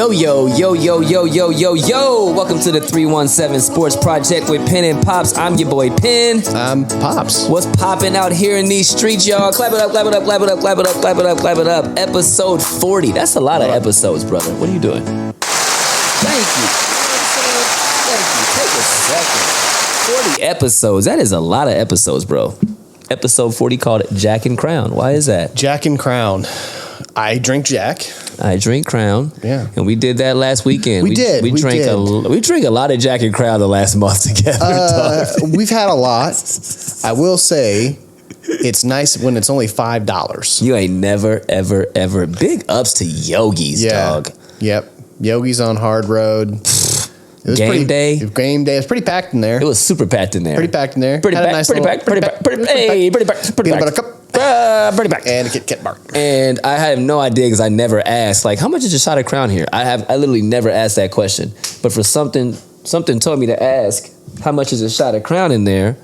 Yo, yo, yo, yo, yo, yo, yo, yo. Welcome to the 317 Sports Project with Penn and Pops. I'm your boy Penn. I'm Pops. What's popping out here in these streets, y'all? Clap it up, clap it up, clap it up, clap it up, clap it up, clap it up. Episode 40. That's a lot of episodes, brother. What are you doing? Thank you. Thank you. Take a second. 40 episodes. That is a lot of episodes, bro. Episode 40 called Jack and Crown. Why is that? Jack and Crown. I drink Jack. I drink Crown. Yeah. And we did that last weekend. We did. We drank a lot of Jack and Crown the last month together. We've had a lot. I will say it's nice when it's only $5. You ain't never, ever, ever. Big ups to Yogi's, dog. Yep. Yogi's on Hard Road. It was Game day. Game day. It was pretty packed in there. It was super packed in there. Pretty packed in there. Pretty packed. Pretty packed. Pretty packed. Pretty packed. Pretty packed. And a Kit Kat bar. And I have no idea because I never asked, like, how much is a shot of Crown here? I literally never asked that question. But for something told me to ask, how much is a shot of Crown in there?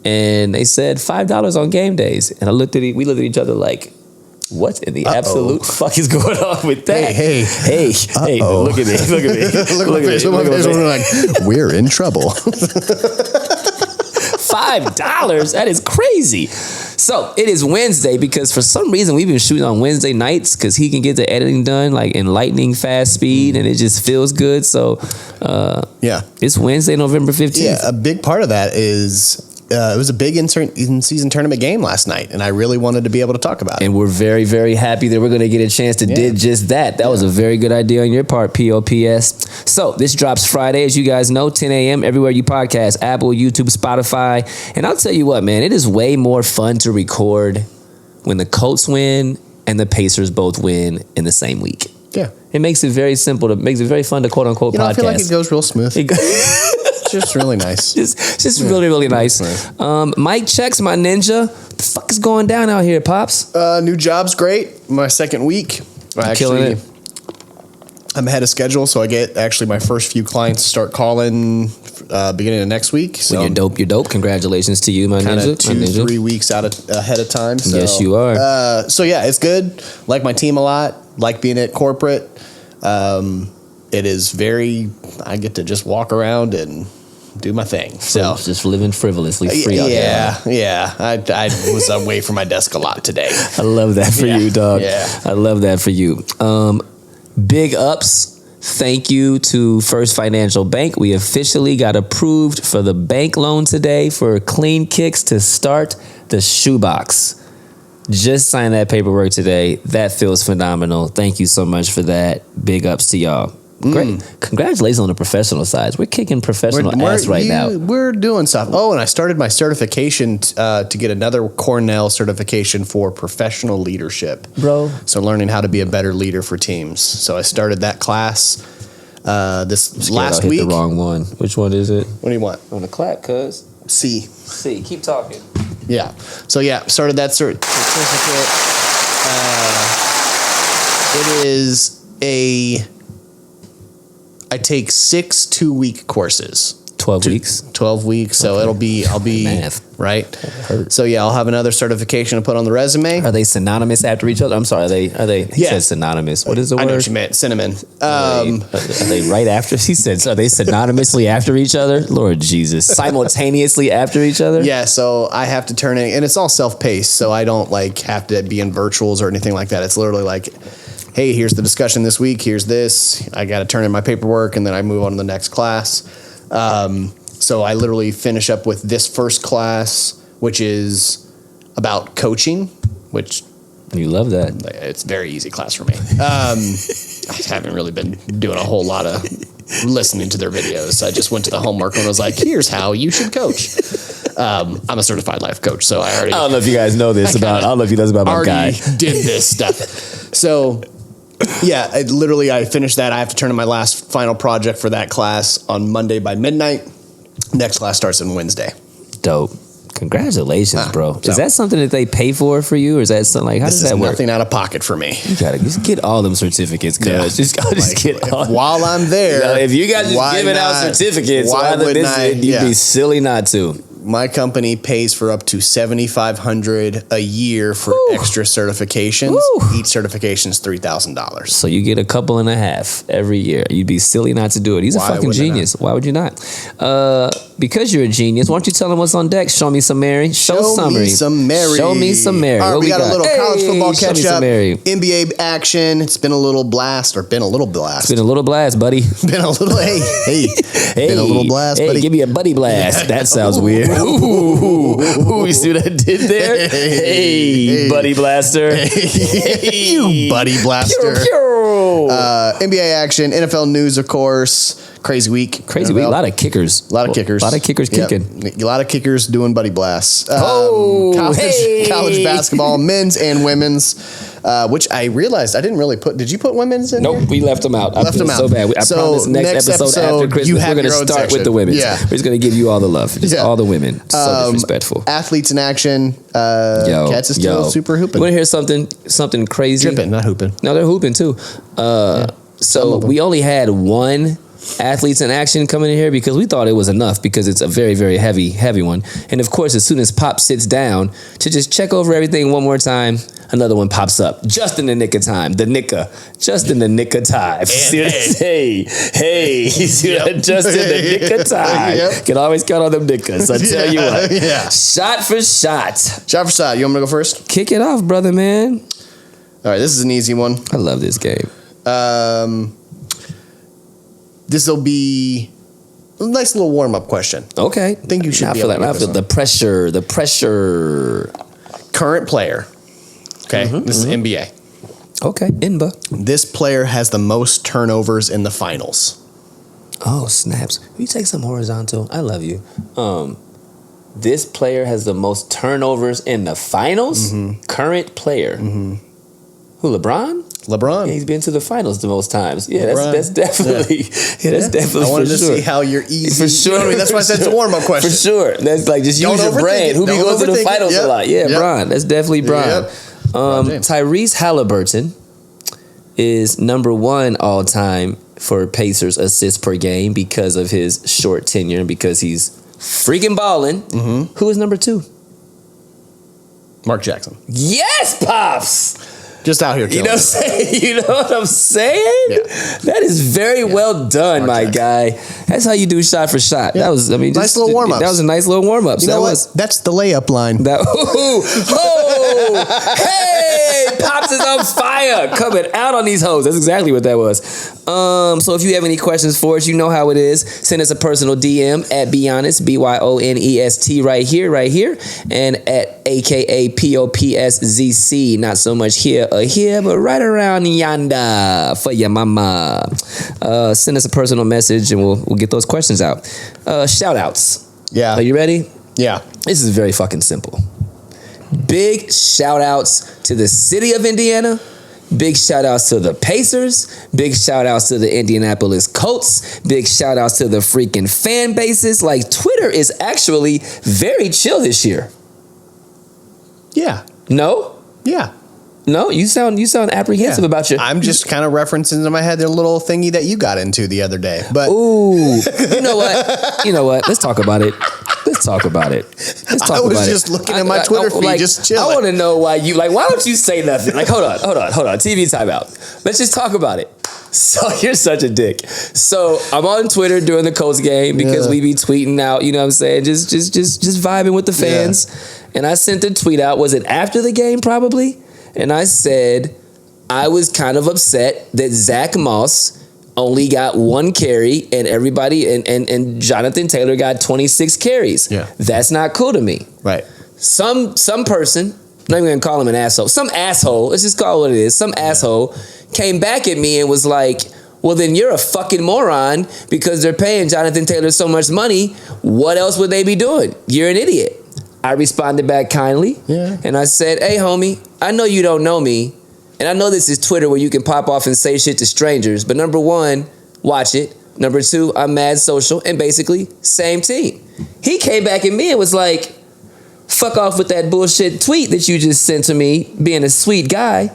And they said $5 on game days. And we looked at each other like, what in the absolute fuck is going on with that? Hey. Look at me. Look at me. Look at me. We're in trouble. $5? That is crazy. So it is Wednesday because for some reason we've been shooting on Wednesday nights because he can get the editing done like in lightning fast speed and it just feels good. So it's Wednesday, November 15th. Yeah, a big part of that is it was a big in-season tournament game last night, and I really wanted to be able to talk about it. And we're very, very happy that we're going to get a chance to did just that. That was a very good idea on your part, POPS. So this drops Friday, as you guys know, 10 a.m. everywhere you podcast, Apple, YouTube, Spotify. And I'll tell you what, man, it is way more fun to record when the Colts win and the Pacers both win in the same week. Yeah. It makes it very simple. It makes it very fun to quote-unquote podcast. I feel like it goes real smooth. Just really nice. Just really, really nice. Mike checks, my ninja. What the fuck is going down out here, Pops? New job's great. My second week. Killing it. I'm ahead of schedule, so I get actually my first few clients to start calling beginning of next week. So when you're dope. Congratulations to you, my ninja. Kind of 2-3 weeks ahead of time. So, yes, you are. So yeah, it's good. Like my team a lot. Like being at corporate. It is I get to just walk around and do my thing. So just living frivolously free out there. Yeah. I was away from my desk a lot today. I love that for you, dog. Yeah. I love that for you. Big ups. Thank you to First Financial Bank. We officially got approved for the bank loan today for Clean Kicks to start the shoebox. Just signed that paperwork today. That feels phenomenal. Thank you so much for that. Big ups to y'all. Great. Congratulations on the professional side. We're kicking professional ass right now. We're doing stuff. Oh, and I started my certification to get another Cornell certification for professional leadership. Bro. So learning how to be a better leader for teams. So I started that class this last week. Hit the wrong one. Which one is it? What do you want? On the clap, cuz. C. Keep talking. Yeah. So started that certificate. It is I take 6 2-week courses. 12 weeks. 12 weeks. So I'll be math. Right. So I'll have another certification to put on the resume. Are they synonymous after each other? I'm sorry. Are they? He said synonymous. What is the word? I know what you meant. Cinnamon. Are they right after? He said. Are they synonymously after each other? Lord Jesus. Simultaneously after each other? Yeah. So I have to turn it, and it's all self-paced. So I don't have to be in virtuals or anything like that. It's literally like, hey, here's the discussion this week. Here's this. I got to turn in my paperwork, and then I move on to the next class. So I literally finish up with this first class, which is about coaching, which you love that. It's a very easy class for me. I haven't really been doing a whole lot of listening to their videos. I just went to the homework and was like, here's how you should coach. I'm a certified life coach, so I don't know if you guys know this about my guy. Did this stuff. So I finished that. I have to turn in my last final project for that class on Monday by midnight. Next class starts on Wednesday. Dope. Congratulations, bro. Is that something that they pay for you, or is that something how does that work? Nothing out of pocket for me. You gotta just get all them certificates, cuz. Just get all. While I'm there, if you guys just giving out certificates, you'd be silly not to. my company pays for up to $7,500 a year for extra certifications. Woo. Each certification is $3,000. So you get a couple and a half every year. You'd be silly not to do it. He's a fucking genius. Why would you not? Because you're a genius, why don't you tell him what's on deck? Show me some Mary. Show me some Mary. Show me some Mary. All right, we got a little college football catch up. NBA action. It's been a little blast. It's been a little blast, buddy. Been a little, hey. Been a little blast, buddy. Give me a buddy blast. That sounds weird. Ooh, you see what I did there? Hey, buddy blaster. You buddy blaster. Pew, pew. NBA action, NFL news, of course. Crazy week. A lot of kickers. A lot of kickers kicking. A lot of kickers doing buddy blasts. College basketball, men's and women's, which I realized I didn't really put. Did you put women's in here? Nope, we left them out. Left them out. So bad. I promise next episode after Christmas, we're going to start with the women. Yeah. We're just going to give you all the love. Just all the women. So disrespectful. Athletes in action. Cats is still super hooping. You want to hear something crazy? Dripping, not hooping. No, they're hooping too. So we only had one athletes in action coming in here because we thought it was enough because it's a very, very heavy one. And of course, as soon as Pop sits down to just check over everything one more time, another one pops up just in the nick of time. Just in the nick of time. See what I say? Hey, see what just in the nick of time. Can always count on them nickers. I tell you what. Shot for shot. Shot for shot. You want me to go first? Kick it off, brother, man. All right, this is an easy one. I love this game. This will be a nice little warm-up question. Okay. I think you should be able to get the pressure. Current player. Okay, this is NBA. Okay, NBA. This player has the most turnovers in the finals. Oh, snaps. Will you take some horizontal? I love you. This player has the most turnovers in the finals? Current player. Who, LeBron? LeBron. Yeah, he's been to the finals the most times. Yeah, that's definitely. Yeah, that's definitely. I wanted for to sure. see how you're easy. For sure. You know what I mean? That's why I said it's a warm-up question. For sure. That's like just use your brain. Who be going to the finals a lot? Yeah, Bron. That's definitely Bron. Tyrese Haliburton is number 1 all time for Pacers assists per game because of his short tenure and because he's freaking balling. Who is number 2? Mark Jackson. Yes, Pops. Just out here. You know what I'm saying? Yeah. That is very well done, my guy. That's how you do shot for shot. That was, nice little warm-ups. That was a nice little warm-up. You know what? That's the layup line. Hey, Pops is on fire. Coming out on these hoes. That's exactly what that was. So if you have any questions for us, you know how it is. Send us a personal DM at BeHonest, BYONEST right here, and at AKA POPSZC. Not so much here or here, but right around yonder for your mama. Send us a personal message and we'll get those questions out. Shoutouts. Yeah. Are you ready? Yeah. This is very fucking simple. Big shout outs to the city of Indiana. Big shout outs to the Pacers. Big shout outs to the Indianapolis Colts. Big shout outs to the freaking fan bases. Like, Twitter is actually very chill this year. Yeah. No? Yeah. No, you sound apprehensive about your. I'm just kind of referencing in my head the little thingy that you got into the other day. But ooh, you know what? Let's talk about it. I was just looking at my Twitter feed, just chilling. I want to know why why don't you say nothing? Like, hold on. TV timeout. Let's just talk about it. So you're such a dick. So I'm on Twitter during the Colts game because we be tweeting out, you know what I'm saying? Just vibing with the fans. Yeah. And I sent a tweet out. Was it after the game probably? And I said I was kind of upset that Zach Moss only got 1 carry and everybody and Jonathan Taylor got 26 carries. Yeah. That's not cool to me. Right. Some person, I'm not even gonna call him an asshole. Some asshole, let's just call it what it is. Some asshole came back at me and was like, well, then you're a fucking moron because they're paying Jonathan Taylor so much money. What else would they be doing? You're an idiot. I responded back kindly. Yeah. And I said, hey, homie, I know you don't know me. And I know this is Twitter where you can pop off and say shit to strangers. But number 1, watch it. Number 2, I'm mad social. And basically, same team. He came back at me and was like, fuck off with that bullshit tweet that you just sent to me, being a sweet guy.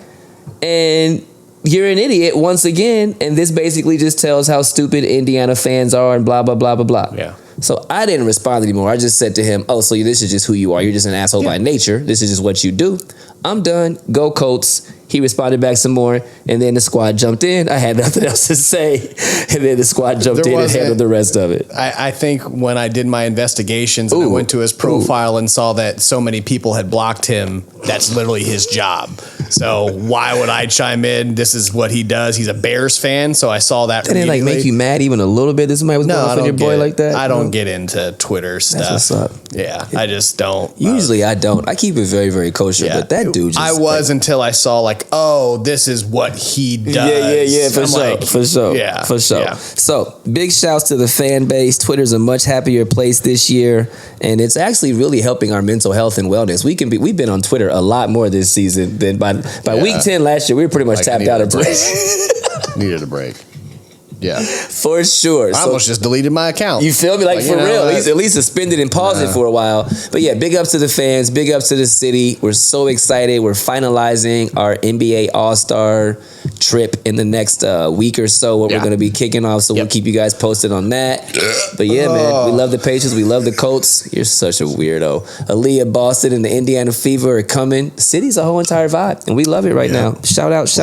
And you're an idiot once again. And this basically just tells how stupid Indiana fans are and blah, blah, blah, blah, blah. Yeah. So I didn't respond anymore. I just said to him, "Oh, so this is just who you are. You're just an asshole by nature. This is just what you do. I'm done. Go Colts." He responded back some more, and then the squad jumped in. I had nothing else to say, and then the squad jumped in and handled the rest of it. I think when I did my investigations and I went to his profile and saw that so many people had blocked him, that's literally his job. So why would I chime in? This is what he does. He's a Bears fan, so I saw that. Didn't it like make you mad even a little bit that somebody was going for your boy like that? I don't get into Twitter stuff. That's what's up. Yeah, I just don't. Usually I don't. I keep it very, very kosher, but that dude just... I was until I saw like, oh, this is what he does. Yeah, for sure. Yeah, for sure. Yeah. So big shouts to the fan base. Twitter's a much happier place this year, and it's actually really helping our mental health and wellness. We've been on Twitter a lot more this season than by week 10 last year. We were pretty much tapped out of break. Needed a break. Yeah, for sure. I almost just deleted my account. You feel me? Like for real. He's at least suspended and paused it for a while. But yeah, big ups to the fans. Big ups to the city. We're so excited. We're finalizing our NBA All-Star trip in the next week or so. What we're going to be kicking off. So we'll keep you guys posted on that. But yeah, man, we love the Pacers. We love the Colts. You're such a weirdo. Aaliyah, Boston, and the Indiana Fever are coming. The city's a whole entire vibe, and we love it right now. Shout outs.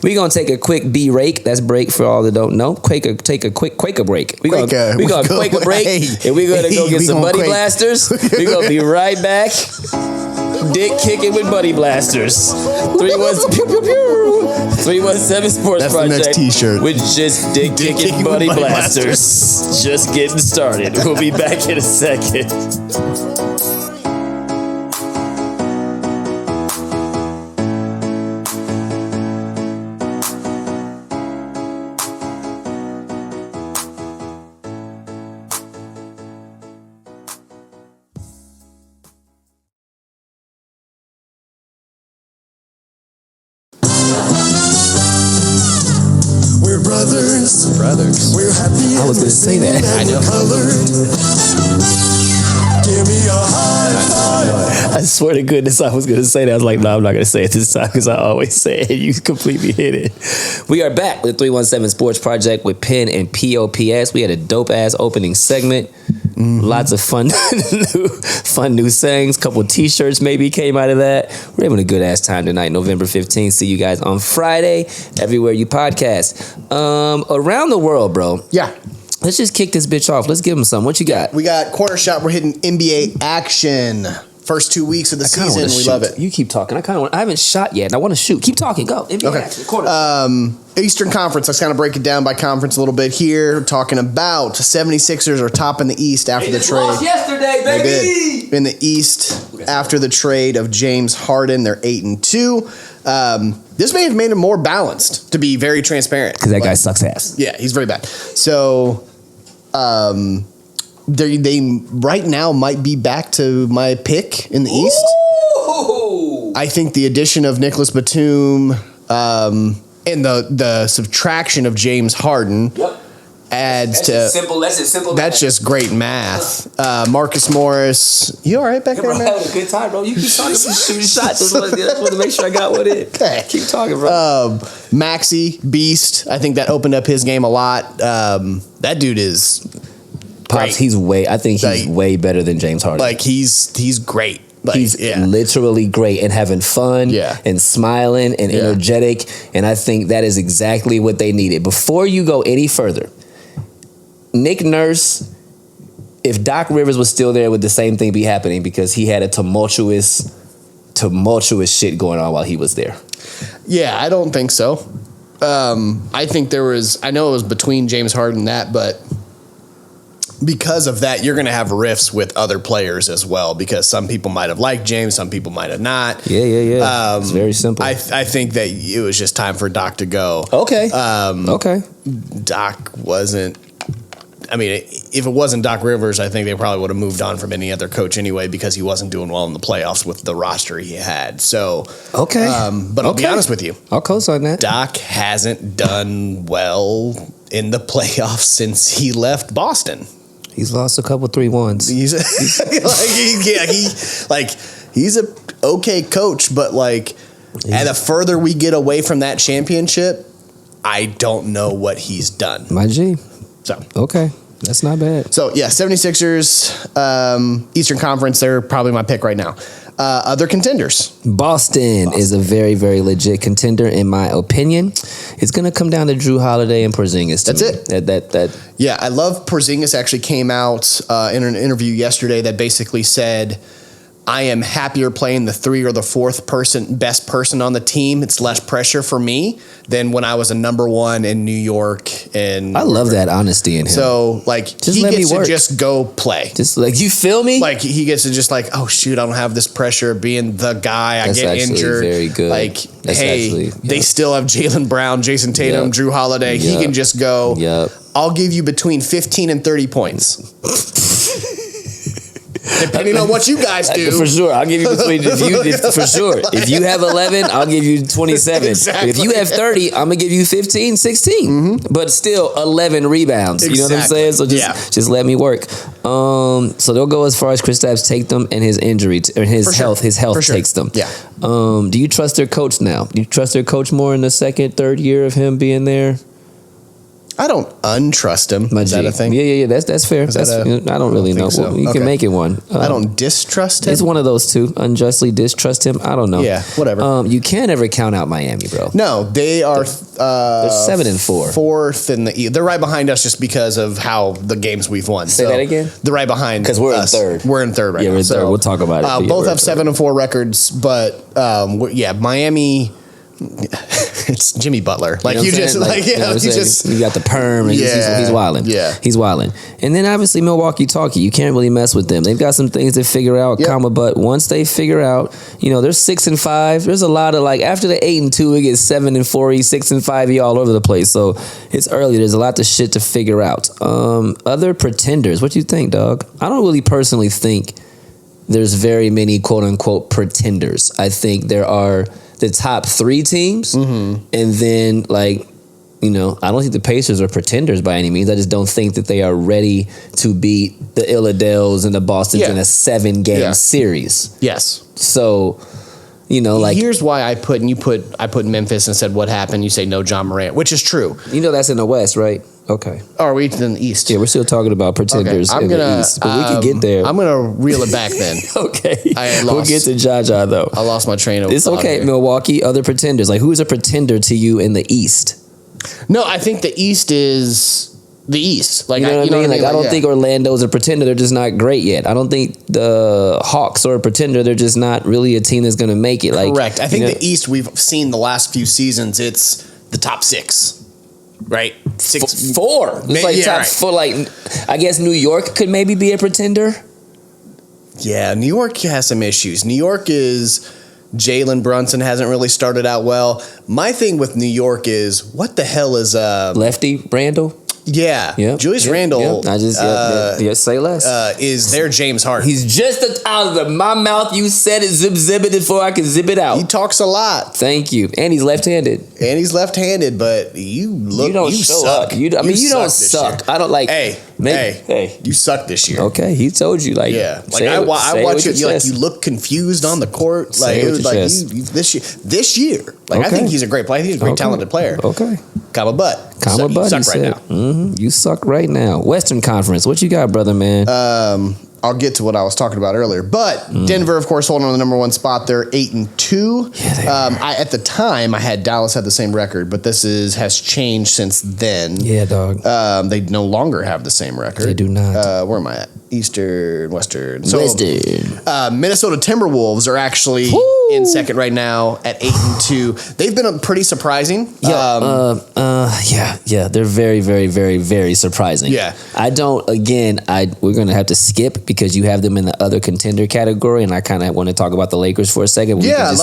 We're going to take a quick B-rake. That's break for all that don't know. Take a quick Quaker break. We're going to Quaker break, and we're going to go get some Buddy Blasters. We're going to be right back. Dick kicking with Buddy Blasters. 317 Sports That's Project. The next t-shirt. With just Dick kicking Buddy Blasters. Just getting started. We'll be back in a second. Brothers. We're happy. I was going to say that. I know. Give me a high five. I swear to goodness, I was going to say that. I was like, no, I'm not going to say it this time because I always say it. You completely hit it. We are back with 317 Sports Project with Penn and POPS. We had a dope-ass opening segment. Lots of fun new sayings. Couple t-shirts maybe came out of that. We're having a good-ass time tonight, November 15th. See you guys on Friday, everywhere you podcast. Around the world, bro. Yeah. Let's just kick this bitch off. Let's give them some. What you got? We got Corner Shop. We're hitting NBA action. First 2 weeks of the season. We love it. You keep talking. I haven't shot yet, and I want to shoot. Keep talking. Go. NBA action. Corner. Eastern Conference. Let's kind of break it down by conference a little bit here. Talking about 76ers are top in the East after the trade. Lost yesterday, baby. They did. In the East after the trade of James Harden. They're 8-2. This may have made him more balanced, to be very transparent. Because that guy sucks ass. Yeah, he's very bad. So, they right now might be back to my pick in the East. Ooh. I think the addition of Nicholas Batum and the subtraction of James Harden adds That's simple. That's just great math. Marcus Morris, you all right back there, man? Having a good time, bro. You keep talking about shooting shots. I just want to make sure I got one in. Okay. Keep talking, bro. Maxey, beast. I think that opened up his game a lot. That dude is Pops. great. I think he's way better than James Harden. Like he's great. Like, he's literally great and having fun and smiling and energetic. And I think that is exactly what they needed. Before you go any further, Nick Nurse, if Doc Rivers was still there, would the same thing be happening? Because he had a tumultuous shit going on while he was there. Yeah, I don't think so. I think I know it was between James Harden and that, but because of that, you're going to have rifts with other players as well, because some people might have liked James, some people might have not. Yeah. It's very simple. I think that it was just time for Doc to go. Okay. Doc wasn't. I mean, if it wasn't Doc Rivers, I think they probably would have moved on from any other coach anyway, because he wasn't doing well in the playoffs with the roster he had. So, but I'll be honest with you. I'll co-sign that. Doc hasn't done well in the playoffs since he left Boston. He's lost a couple 3-1s. He's a okay coach, but the further we get away from that championship, I don't know what he's done. My G. So okay. That's not bad. So, yeah, 76ers, Eastern Conference, they're probably my pick right now. Other contenders. Boston is a very, very legit contender, in my opinion. It's going to come down to Drew Holiday and Porzingis. That's it. That. Yeah, I love Porzingis actually came out in an interview yesterday that basically said, I am happier playing the 3 or the 4th best person on the team. It's less pressure for me than when I was a number 1 in New York. And I love that honesty in him. So, like, just he let gets me work. to just go play. Just like, you feel me? Like, he gets to just like, oh, shoot, I don't have this pressure of being the guy. That's I get actually injured. very good. Like, That's hey, they still have Jaylen Brown, Jason Tatum, Yep. Drew Holiday. He Yep. can just go, Yep. I'll give you between 15 and 30 points. Depending on what you guys do. For sure. I'll give you between, for sure. If you have 11, I'll give you 27. Exactly. If you have 30, I'm going to give you 15, 16. But still 11 rebounds. You know what I'm saying? So just let me work. So they'll go as far as Kristaps take them and his injury, or his health takes them. Yeah. Do you trust their coach now? Do you trust their coach more in the second, third year of him being there? I don't untrust him. Is that a thing? Yeah. That's fair. I don't really know. So. You can make it one. I don't distrust him. It's one of those two. Unjustly distrust him. I don't know. Yeah, whatever. You can't ever count out Miami, bro. No, they are. They're 7-4. 4th in the East. They're right behind us just because of how the games we've won. Say that again? They're right behind us. Because we're in third. We're in third right now. Yeah, we're in third. We'll talk about it. Both have 7-4 records, but Miami. It's Jimmy Butler. Like, you just like, you just, you got the perm. And he's wilding. Yeah, he's wilding. And then obviously Milwaukee talkie. You can't really mess with them. They've got some things to figure out. But once they figure out, they're 6-5. There's a lot of after the 8-2, it gets 7-4, 6-5, all over the place. So it's early. There's a lot of shit to figure out. Other pretenders. What you think, dog? I don't really personally think there's very many quote unquote pretenders. I think there are the top 3 teams, and then I don't think the Pacers are pretenders by any means. I just don't think that they are ready to beat the Illadells and the Bostons in a 7-game series. Yes. So, here's why I put Memphis and said what happened. You say no John Morant, which is true. That's in the West, right? Okay. Oh, are we in the East? Yeah, we're still talking about pretenders in the East, but we can get there. I'm gonna reel it back then. Okay. We'll get to Jaja though. I lost my train of thought. It's okay, Milwaukee. Other pretenders, who's a pretender to you in the East? No, I think the East is the East. I don't think Orlando's a pretender. They're just not great yet. I don't think the Hawks are a pretender. They're just not really a team that's going to make it. Correct. I think the East, we've seen the last few seasons, it's the top 6. Right? 4. It's top 4. I guess New York could maybe be a pretender. Yeah, New York has some issues. New York is Jalen Brunson hasn't really started out well. My thing with New York is, what the hell is Lefty Randall? Yeah. Julius Randle. I just say less. Is there James Harden? He's just out of my mouth. You said it, zip it before I can zip it out. He talks a lot. Thank you. And he's left-handed. But you don't suck. You don't suck. I don't Hey, you suck this year. Okay, he told you I watch it. You look confused on the court. This year. I think he's a great player. He's a great talented player. Okay. Comma butt. You suck right now. You suck right now. Western Conference. What you got, brother, man? I'll get to what I was talking about earlier. But Denver, of course, holding on the number 1 spot. They're 8-2. Yeah, at the time, I had Dallas had the same record, but this has changed since then. Yeah, dog. They no longer have the same record. They do not. Where am I at? Eastern, Western. So, Minnesota Timberwolves are actually in second right now at 8-2. They've been pretty surprising. Yeah. They're very, very, very, very surprising. Yeah. We're gonna have to skip because you have them in the other contender category, and I kind of want to talk about the Lakers for a second. We can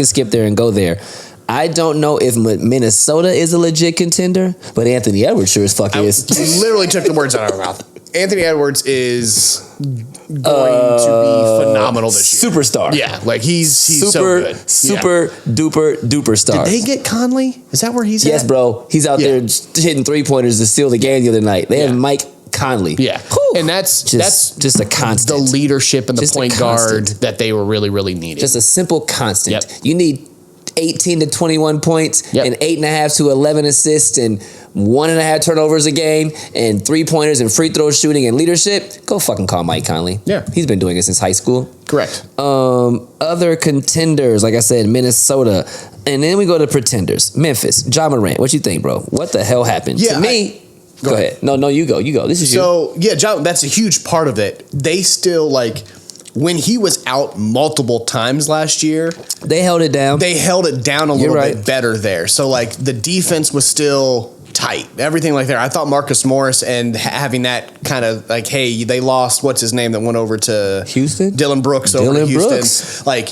skip there and go there. I don't know if Minnesota is a legit contender, but Anthony Edwards sure as fuck is. Literally took the words out of my mouth. Anthony Edwards is going to be phenomenal this year. Superstar. Yeah, he's so good. Super duper star. Did they get Conley? Is that where he's at? Yes, bro. He's out there hitting 3-pointers to steal the game the other night. They have Mike Conley. Yeah. Whew. And that's just a constant. The leadership and the point guard that they were really, really needing. Just a simple constant. Yep. You need 18 to 21 points Yep. and 8.5 to 11 assists and 1.5 turnovers a game and 3-pointers and free throw shooting and leadership, go fucking call Mike Conley. Yeah. He's been doing it since high school. Correct. Other contenders, like I said, Minnesota. And then we go to pretenders. Memphis, Ja Morant. What you think, bro? What the hell happened? Yeah, to me, go ahead. No, you go. This is you. So, yeah, John, that's a huge part of it. They still, like, when he was out multiple times last year, They held it down. they held it down a little right. bit better there. So, like, the defense was still tight. Everything like that. I thought Marcus Morris and having that kind of, like, hey, they lost, what's his name that went over to Houston? Dylan Brooks over to Dylan Houston. Brooks. Like,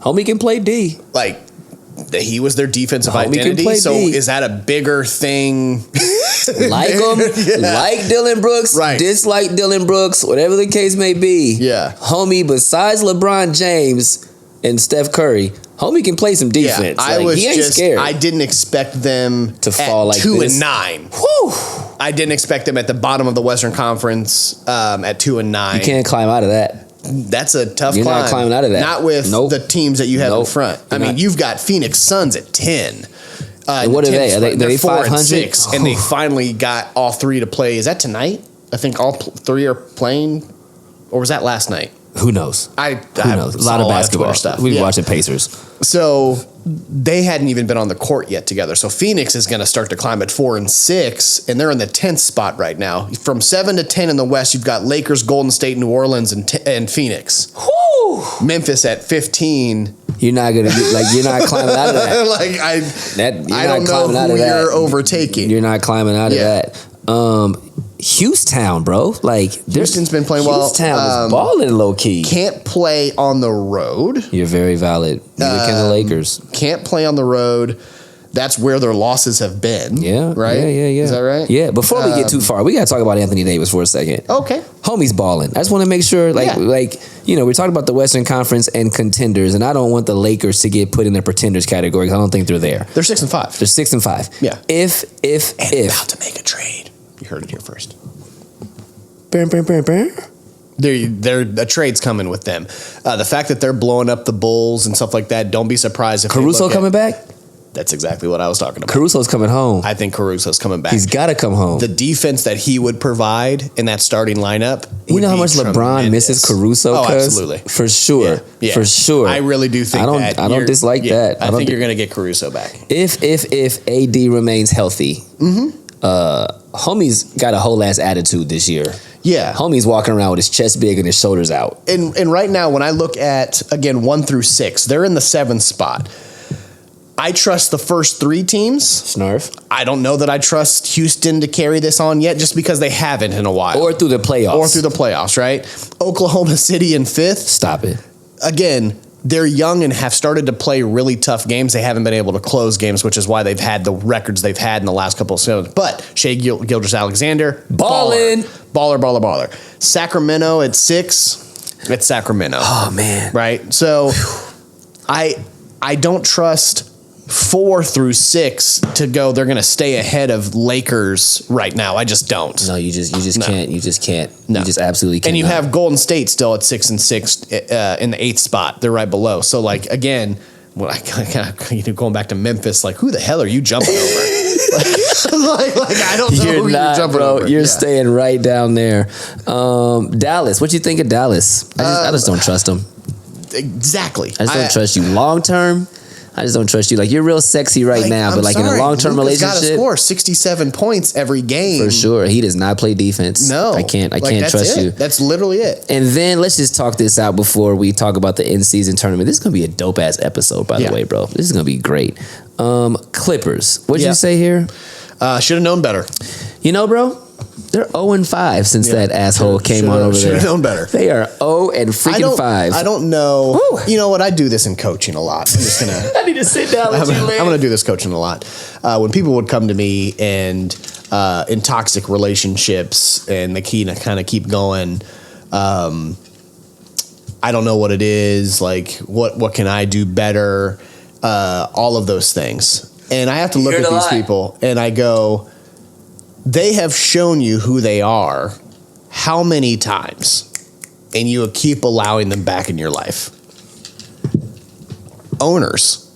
Homie can play D. he was their defensive Homie can identity. play So D. is that a bigger thing? Like him, like Dylan Brooks, Right. dislike Dylan Brooks, whatever the case may be. Yeah. Homie, besides LeBron James and Steph Curry, homie can play some defense. I Like, was he ain't just, scared. I didn't expect them To fall like 2 this. and 9. Whew. I didn't expect them at the bottom of the Western Conference at 2 and 9. You can't climb out of that. That's a tough You're climb. not climbing out of that. Not with Nope. the teams that you have in Nope. front. I You're mean, not. you've got Phoenix Suns at 10. And what are the they? 10th Are they- spot. They're they 4 and 500? 6, and they finally got all 3 to play. Is that tonight? I think all 3 are playing, or was that last night? Who knows? I Who knows? A lot of basketball stuff. We've Yeah. been watching Pacers. So they hadn't even been on the court yet together. So Phoenix is going to start to climb at 4 and 6, and they're in the 10th spot right now. From 7 to 10 in the West, you've got Lakers, Golden State, New Orleans, and Phoenix. Whew. Memphis at 15. You're not gonna be, like you're not climbing out of that. Like I You're don't not know climbing out who of that. you're overtaking. You're not climbing out Yeah. of that. Houston, bro. Like Houston's been playing well. Houston is balling low key. Can't play on the road. You're very valid. Neither can the Lakers. Can't play on the road. That's where their losses have been. Yeah. Right? Yeah. Is that right? Yeah. Before we get too far, we gotta talk about Anthony Davis for a second. Okay. Homie's balling. I just want to make sure, Yeah. we're talking about the Western Conference and contenders, and I don't want the Lakers to get put in the pretenders category because I don't think they're there. They're 6 and 5. They're 6 and 5. Yeah. If About to make a trade. You heard it here first. Burn. They're a trade's coming with them. The fact that they're blowing up the Bulls and stuff like that, don't be surprised if they Caruso look at- coming back. That's exactly what I was talking about. Caruso's coming home. I think Caruso's coming back. He's got to come home. The defense that he would provide in that starting lineup. You would know how be much LeBron tremendous. misses Caruso? Oh, cuz? absolutely. For sure. Yeah. For sure. I really do think I don't you're- dislike that. I don't think thi- you're going to get Caruso back. If AD remains healthy, homie's got a whole ass attitude this year. Yeah. Homie's walking around with his chest big and his shoulders out. And right now, when I look at, again, 1 through 6, they're in the 7th spot. I trust the first 3 teams. Snarf. I don't know that I trust Houston to carry this on yet, just because they haven't in a while. Or through the playoffs. Right? Oklahoma City in 5th. Stop it. Again, they're young and have started to play really tough games. They haven't been able to close games, which is why they've had the records they've had in the last couple of seasons. But Shea Gilgeous-Alexander, Ballin'. baller. Sacramento at 6. It's Sacramento. Oh, man. Right? So I don't trust 4 through 6 to go. They're going to stay ahead of Lakers right now. I just don't. No, you just No. can't. You just can't. No. You just absolutely can't. And you have Golden State still at 6 and 6 in the 8th spot. They're right below. So, like, again, when going back to Memphis, like, who the hell are you jumping over? like I don't know who you're jumping over. You're Yeah. staying right down there. Dallas. What you think of Dallas? I just don't trust them. Exactly. I just don't trust you long term. I just don't trust you. Like, you're real sexy right now, but like in a long term Luka's got to relationship, score 67 points every game for sure, he does not play defense. No, I can't that's trust it. you. That's literally it. And then let's just talk this out before we talk about the in-season tournament. This is gonna be a dope ass episode, by the way, bro. This is gonna be great. Clippers. What'd you say here? Should have known better. You know, bro, they're 0-5 since that asshole came on over there. Should have known better. They are 0-5. I don't know. Woo. You know what? I do this in coaching a lot. I'm just gonna. I need to sit down with you, man. I'm gonna do this coaching a lot. When people would come to me and in toxic relationships and they kind of keep going. I don't know what it is. Like, what can I do better? All of those things. And I have to look at these people and I go, they have shown you who they are how many times? And you keep allowing them back in your life. Owners.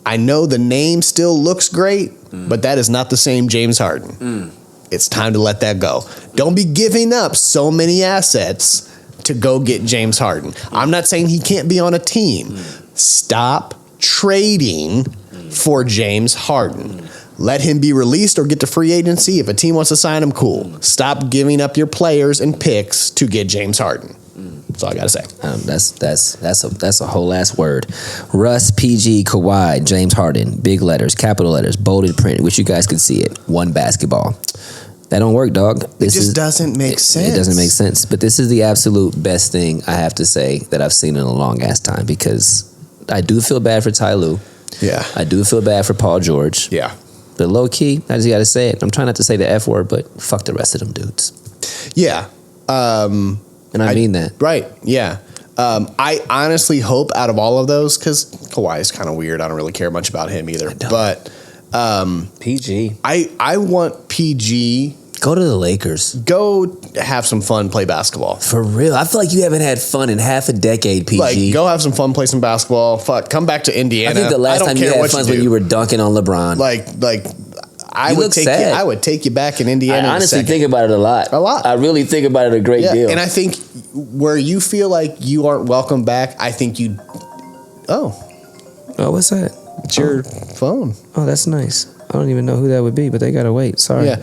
I know the name still looks great, but that is not the same James Harden. It's time to let that go. Don't be giving up so many assets to go get James Harden. I'm not saying he can't be on a team. Stop trading for James Harden. Let him be released or get to free agency. If a team wants to sign him, cool. Stop giving up your players and picks to get James Harden. That's all I gotta say. That's a whole ass word. Russ, PG, Kawhi, James Harden, big letters, capital letters, bolded print. Wish you guys could see it. One basketball. That don't work, dog. It just doesn't make sense. It doesn't make sense. But this is the absolute best thing I have to say that I've seen in a long ass time, because I do feel bad for Ty Lue. Yeah. I do feel bad for Paul George. Yeah. But low key, I just gotta say it. I'm trying not to say the F word, but fuck the rest of them dudes. Yeah. And I mean that. Right. Yeah. I honestly hope out of all of those, because Kawhi is kind of weird. I don't really care much about him either. But PG. I want PG. Go to the Lakers. Go have some fun, play basketball. For real. I feel like you haven't had fun in half a decade, PG. Like, go have some fun, play some basketball. Fuck, come back to Indiana. I think the last time you had fun was when you were dunking on LeBron. I would take you back in Indiana. I honestly think about it a lot. I really think about it a great deal. And I think where you feel like you aren't welcome back, I think you. Oh, what's that? It's your phone. Oh, that's nice. I don't even know who that would be, but they gotta wait. Sorry. Yeah.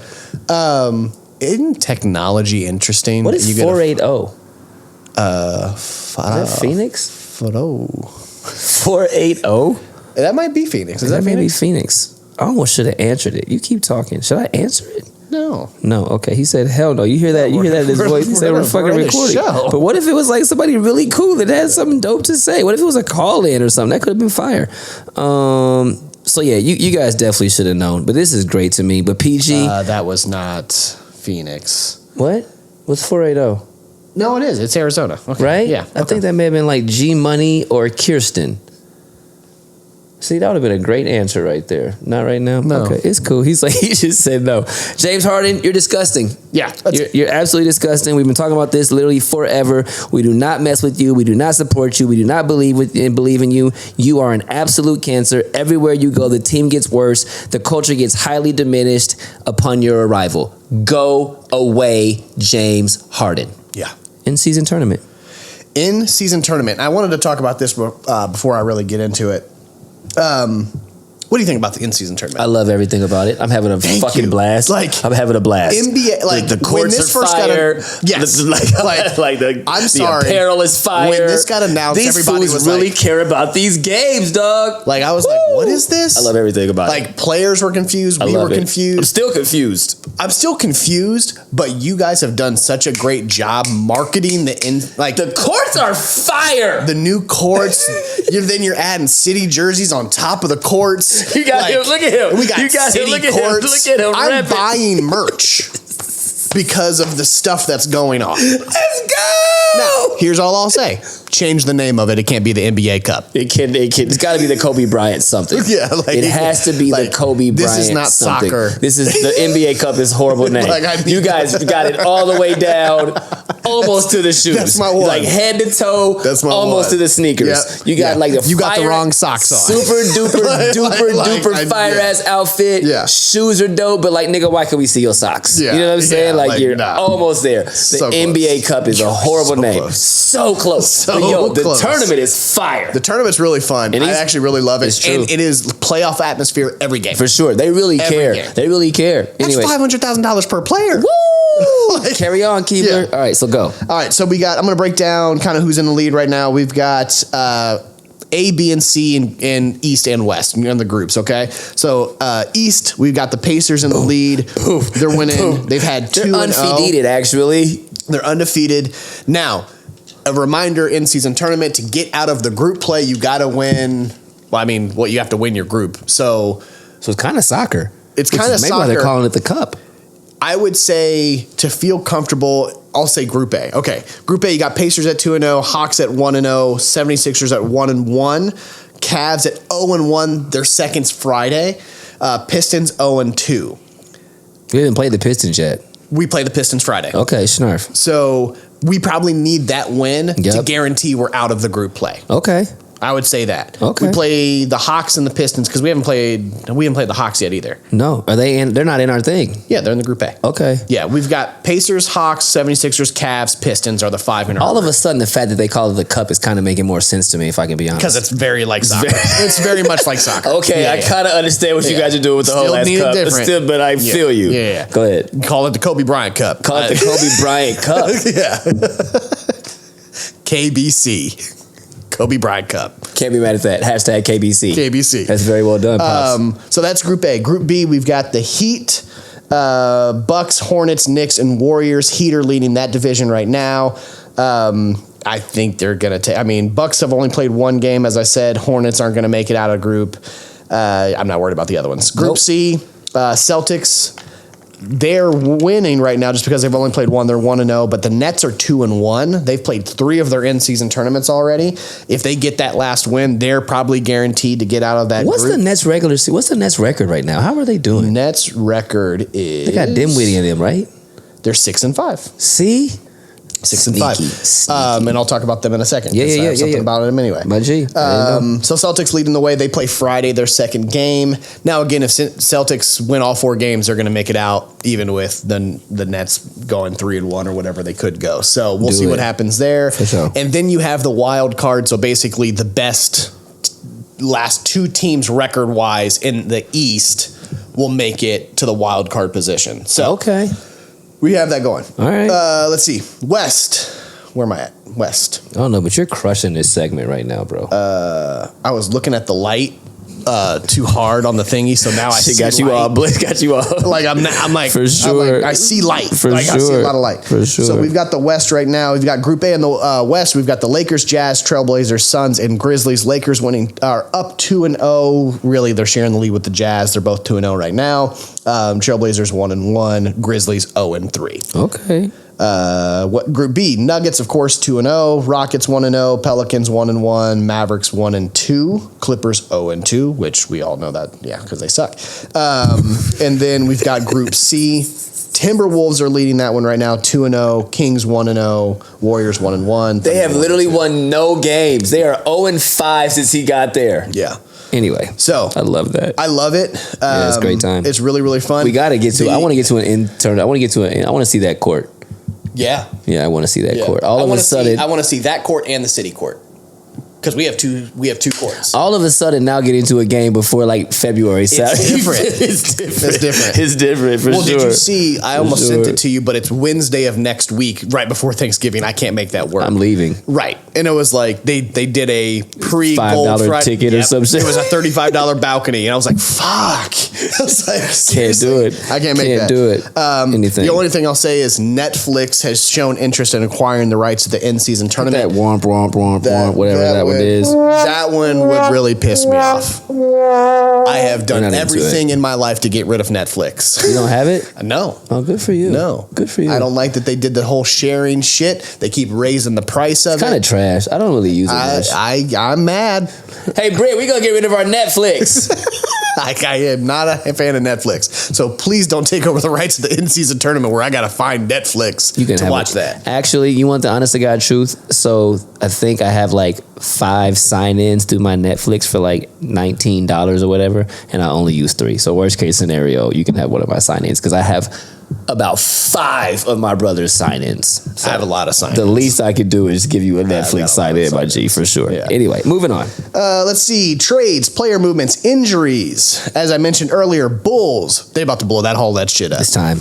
Isn't technology interesting? What is 480? Is that Phoenix? 480? That might be Phoenix. Is that maybe Phoenix? Phoenix? I almost should have answered it. You keep talking. Should I answer it? No. Okay. He said, hell no. You hear that? You hear that in his voice? He said, we're fucking recording. But what if it was like somebody really cool that had something dope to say? What if it was a call in or something? That could have been fire. So yeah, you guys definitely should have known. But this is great to me. But PG. That was not Phoenix. What? What's 480? No, it is. It's Arizona. Okay. Right? Yeah. I think that may have been like G Money or Kirsten. See, that would have been a great answer right there. Not right now? No. Okay, it's cool. He's like, he just said no. James Harden, you're disgusting. Yeah. You're absolutely disgusting. We've been talking about this literally forever. We do not mess with you. We do not support you. We do not believe in you. You are an absolute cancer. Everywhere you go, the team gets worse. The culture gets highly diminished upon your arrival. Go away, James Harden. Yeah. In-season tournament. In-season tournament. I wanted to talk about this before I really get into it. What do you think about the in-season tournament? I love everything about it. I'm having a fucking blast. I'm having a blast. NBA, like the courts are fire. Yes, I'm sorry. The apparel is fire. When this got announced, these everybody fools was really like, care about these games, dog. Like I was like, what is this? I love everything about it. Like players were confused. We were confused. I'm still confused. But you guys have done such a great job marketing the courts are fire. The new courts. Then you're adding city jerseys on top of the courts. You got him. Look at him. We got city courts. Look at him. I'm buying merch because of the stuff that's going on. Let's go. Now, here's all I'll say. Change the name of it. It can't be the NBA Cup. It's got to be the Kobe Bryant something. Yeah, it has to be the Kobe Bryant. This is not something. soccer. This is the NBA Cup. Is a horrible name. You guys got it all the way down, almost to the shoes. That's my one. Like head to toe, that's my almost one. to the sneakers. Yep. You got you got the wrong socks on. Super duper fire ass outfit. Yeah. Shoes are dope, but like nigga, why can we see your socks? Yeah. You know what I'm saying? Yeah, you're almost there. The NBA Cup is a horrible name. So close. But the tournament is fire. The tournament's really fun. I actually really love it. It's true. And it is playoff atmosphere every game. For sure. They really care. Game. They really care. That's $500,000 per player. Woo! Carry on, Keebler. Yeah. All right, so go. All right, so I'm going to break down kind of who's in the lead right now. We've got A, B, and C in East and West in the groups, okay? So East, we've got the Pacers in the lead. They're winning. They've had 2-0. They're undefeated, actually. They're undefeated. Now, a reminder, in-season tournament, to get out of the group play, you got to win. Well, you have to win your group. So it's kind of soccer. It's kind of soccer. Maybe why they're calling it the Cup. I would say, to feel comfortable, I'll say Group A. Okay, Group A, you got Pacers at 2-0, Hawks at 1-0, 76ers at 1-1, Cavs at 0-1. Their second's Friday. Pistons 0-2. We haven't played the Pistons yet. We play the Pistons Friday. Okay, snarf. So we probably need that win to guarantee we're out of the group play. Okay. I would say that. Okay. We play the Hawks and the Pistons because we haven't played the Hawks yet either. No, are they in? They're not in our thing. Yeah, they're in the Group A. Okay. Yeah, we've got Pacers, Hawks, 76ers, Cavs, Pistons are the 5 in our All of a sudden, the fact that they call it the Cup is kind of making more sense to me, if I can be honest. because it's very like soccer. It's very much like soccer. Okay, Yeah, I kind of understand what you guys are doing with the Still whole ass need it cup, different. but I feel you. Yeah. Go ahead. Call it the Kobe Bryant Cup. Call it the Kobe Bryant Cup. Yeah. KBC. Kobe Bryant Cup. Can't be mad at that. Hashtag KBC. KBC. That's very well done, Pops. So that's Group A. Group B, we've got the Heat, Bucks, Hornets, Knicks, and Warriors. Heat are leading that division right now. I think they're going to take... I mean, Bucks have only played one game, as I said. Hornets aren't going to make it out of group. I'm not worried about the other ones. Group C, Celtics... They're winning right now just because they've only played one. They're 1-0, but the Nets are 2-1. They've played 3 of their in-season tournaments already. If they get that last win, they're probably guaranteed to get out of that What's group. the Nets What's the Nets record right now? How are they doing? Nets record is... They got Dimwitty in them, right? They're 6-5. See? 6-5. Sneaky. And I'll talk about them in a second. Yeah, 'cause I have something yeah. about them anyway. My G. So Celtics leading the way. They play Friday, their second game. Now, again, if Celtics win all 4 games, they're going to make it out, even with the Nets going 3-1 or whatever they could go. So we'll see what happens there. For sure. And then you have the wild card. So basically, the best last 2 teams record-wise in the East will make it to the wild card position. So Okay. we have that going. All right. Let's see. West. Where am I at? West. I don't know, but you're crushing this segment right now, bro. I was looking at the light too hard on the thingy, so now I see got you light. all. Bliss got you all. Like I'm like For I'm sure. like, I see light. For like I see a sure. lot of light. For sure. So we've got the West right now. We've got Group A in the West. We've got the Lakers, Jazz, Trailblazers, Suns, and Grizzlies. Lakers are up 2-0. Really, they're sharing the lead with the Jazz. They're both 2-0 right now. Trailblazers 1-1. Grizzlies 0-3. Okay. What Group B? Nuggets, of course, 2-0. Rockets 1-0. Pelicans 1-1. Mavericks 1-2. Clippers 0-2, which we all know that, yeah, because they suck. And then we've got Group C. Timberwolves are leading that one right now, 2-0. Kings 1-0. Warriors 1-1. They have literally won no games. They are 0-5 since he got there. Yeah. Anyway, So I love that. I love it. Yeah, it's a great time. It's really, really fun. We got to get to. I want to get to an intern. I want to see that court. Yeah. Yeah, I want to see that Yeah. court. All of a sudden, I want to see that court and the city court. Because we have two courts. all of a sudden, now get into a game before like February. It's different. It's different. It's different. It's different for Well, sure. did you see? I almost sure. sent it to you, but it's Wednesday of next week, right before Thanksgiving. I can't make that work. I'm leaving. Right, and it was like they did a pre-gold $5 ticket or some shit. It was a $35 balcony, and I was like, "Fuck!" I was like, Can't do it. I can't make that. do it. Anything. The only thing I'll say is Netflix has shown interest in acquiring the rights to the in-season tournament. that womp, whatever that one is. That one would really piss me off. I have done You're not into everything in my life to get rid of Netflix. You don't have it? No. Oh, good for you. No. Good for you. I don't like that they did the whole sharing shit. They keep raising the price of Kind it. of trash. I don't really use it much. I'm mad. Hey, Britt, we gonna get rid of our Netflix. I am not a fan of Netflix. So please don't take over the rights of the in-season tournament where I got to find Netflix to watch that. Actually, you want the honest to God truth? So I think I have like 5 sign-ins through my Netflix for like $19 or whatever, and I only use 3. So worst case scenario, you can have one of my sign-ins because I have about 5 of my brother's sign-ins. So I have a lot of sign-ins. the least I could do is give you a Netflix sign-in, my G, for sure. Yeah. Anyway, moving on. Let's see. Trades, player movements, injuries. As I mentioned earlier, Bulls. They about to blow that shit up. It's time.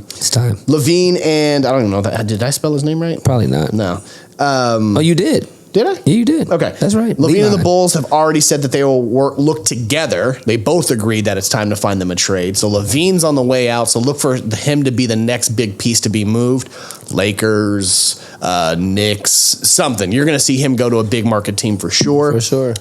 It's time. Levine and I don't even know that. Did I spell his name right? Probably not. No. Oh, you did. Did I? Yeah, you did. Okay. That's right. Levine and the Leon. Bulls have already said that they will look together. They both agreed that it's time to find them a trade. So Levine's on the way out. So look for him to be the next big piece to be moved. Lakers, Knicks, something. You're going to see him go to a big market team for sure. For sure.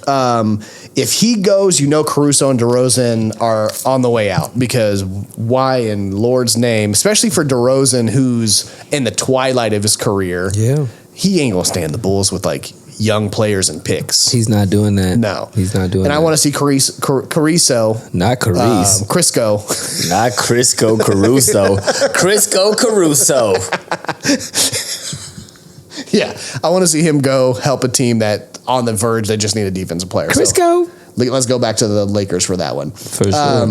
If he goes, Caruso and DeRozan are on the way out because why in Lord's name, especially for DeRozan, who's in the twilight of his career, Yeah. he ain't going to stay in the Bulls with like young players and picks. He's not doing that. No. He's not doing that. And I want to see Caruso. Not Carice. Crisco. Not Crisco Caruso. Crisco Caruso. Yeah. I want to see him go help a team that on the verge. They just need a defensive player. Crisco. Let's go back to the Lakers for that one. For sure.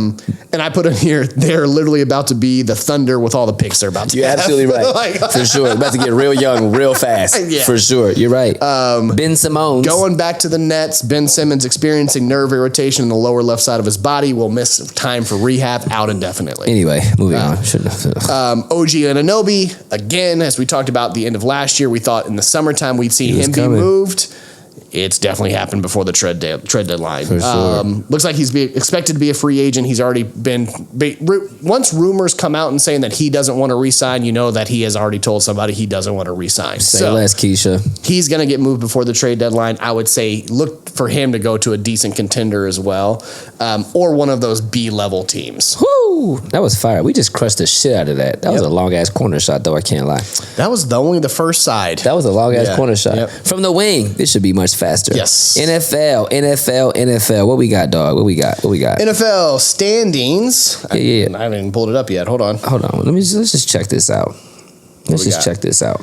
And I put in here, they're literally about to be the Thunder with all the picks they're about to You're have. absolutely right. For sure. About to get real young real fast. Yeah. For sure. You're right. Ben Simmons. Going back to the Nets, Ben Simmons experiencing nerve irritation in the lower left side of his body, will miss time for rehab, out indefinitely. Anyway, moving on. Shouldn't have. OG Anunoby, again, as we talked about the end of last year, we thought in the summertime we'd see him be moved. It's definitely happened before the trade deadline. For sure. Looks like he's expected to be a free agent. He's already been once rumors come out and saying that he doesn't want to re-sign, you know that he has already told somebody he doesn't want to re-sign. Say less, Keisha. He's going to get moved before the trade deadline. I would say look for him to go to a decent contender as well, or one of those B-level teams. Woo! That was fire. We just crushed the shit out of that. That was a long ass corner shot, though. I can't lie. That was only the first side. That was a long ass corner shot. Yep. From the wing. This should be much faster. Yes. NFL. What we got, dog? What we got? NFL standings. Yeah. I haven't even pulled it up yet. Hold on. Let's just check this out. Check this out.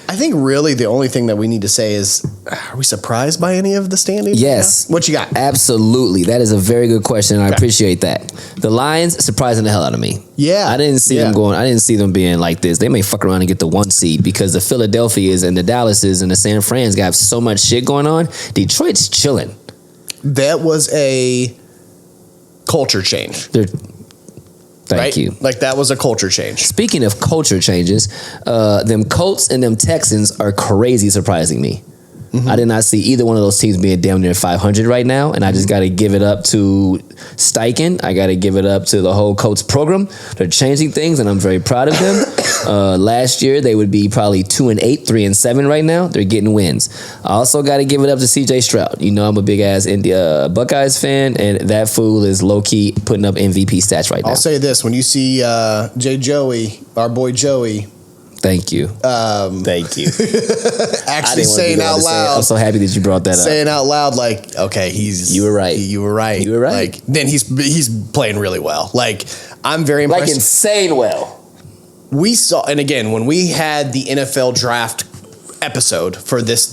I think really the only thing that we need to say is, are we surprised by any of the standings? Yes. What you got? Absolutely. That is a very good question, and I appreciate that. The Lions surprising the hell out of me. Yeah. I didn't see them going. I didn't see them being like this. They may fuck around and get the 1 seed because the Philadelphias and the Dallases and the San Frans got so much shit going on. Detroit's chilling. That was a culture change. Thank you. Like that was a culture change. Speaking of culture changes, them Colts and them Texans are crazy surprising me. Mm-hmm. I did not see either one of those teams being damn near 500 right now, and I just got to give it up to Steichen. I got to give it up to the whole Colts program. They're changing things, and I'm very proud of them. Last year, they would be probably 2-8, 3-7 right now. They're getting wins. I also got to give it up to C.J. Stroud. You know I'm a big-ass Buckeyes fan, and that fool is low-key putting up MVP stats right now. I'll say this. When you see Joey, our boy Joey, thank you. Thank you. Actually saying out loud. I'm so happy that you brought that up. Saying out loud, like, okay, you were right. You were right. You were right. Like, then he's playing really well. Like, I'm very impressed. Like insane well. We saw, and again, when we had the NFL draft episode for this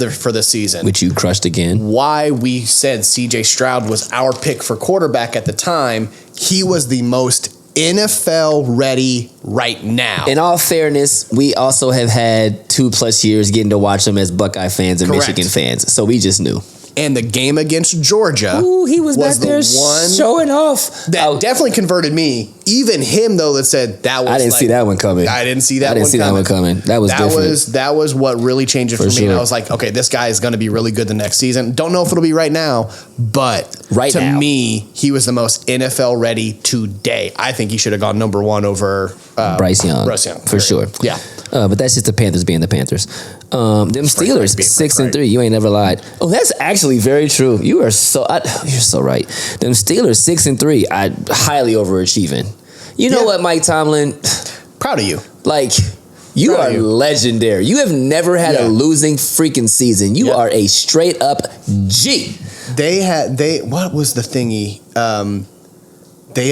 season, which you crushed again, why we said CJ Stroud was our pick for quarterback at the time, he was the most NFL ready right now. In all fairness, we also have had 2+ years getting to watch them as Buckeye fans and Correct. Michigan fans, so we just knew. And the game against Georgia, he was back there one showing off. That definitely converted me. Even him though, that said that was. I didn't see that one coming. I didn't see that one coming. That was different. That was what really changed it for me. Sure. And I was like, okay, this guy is going to be really good the next season. Don't know if it'll be right now, but to me, he was the most NFL ready today. I think he should have gone number 1 over Bryce Young. For sure. Yeah. But that's just the Panthers being the Panthers. Them Steelers, 6-3. You ain't never lied. Oh, that's actually very true. You're so right. Them Steelers, 6-3. I highly overachieving. You know what, Mike Tomlin? Proud of you. Like, you are legendary. You have never had a losing freaking season. You are a straight up G. What was the thingy? They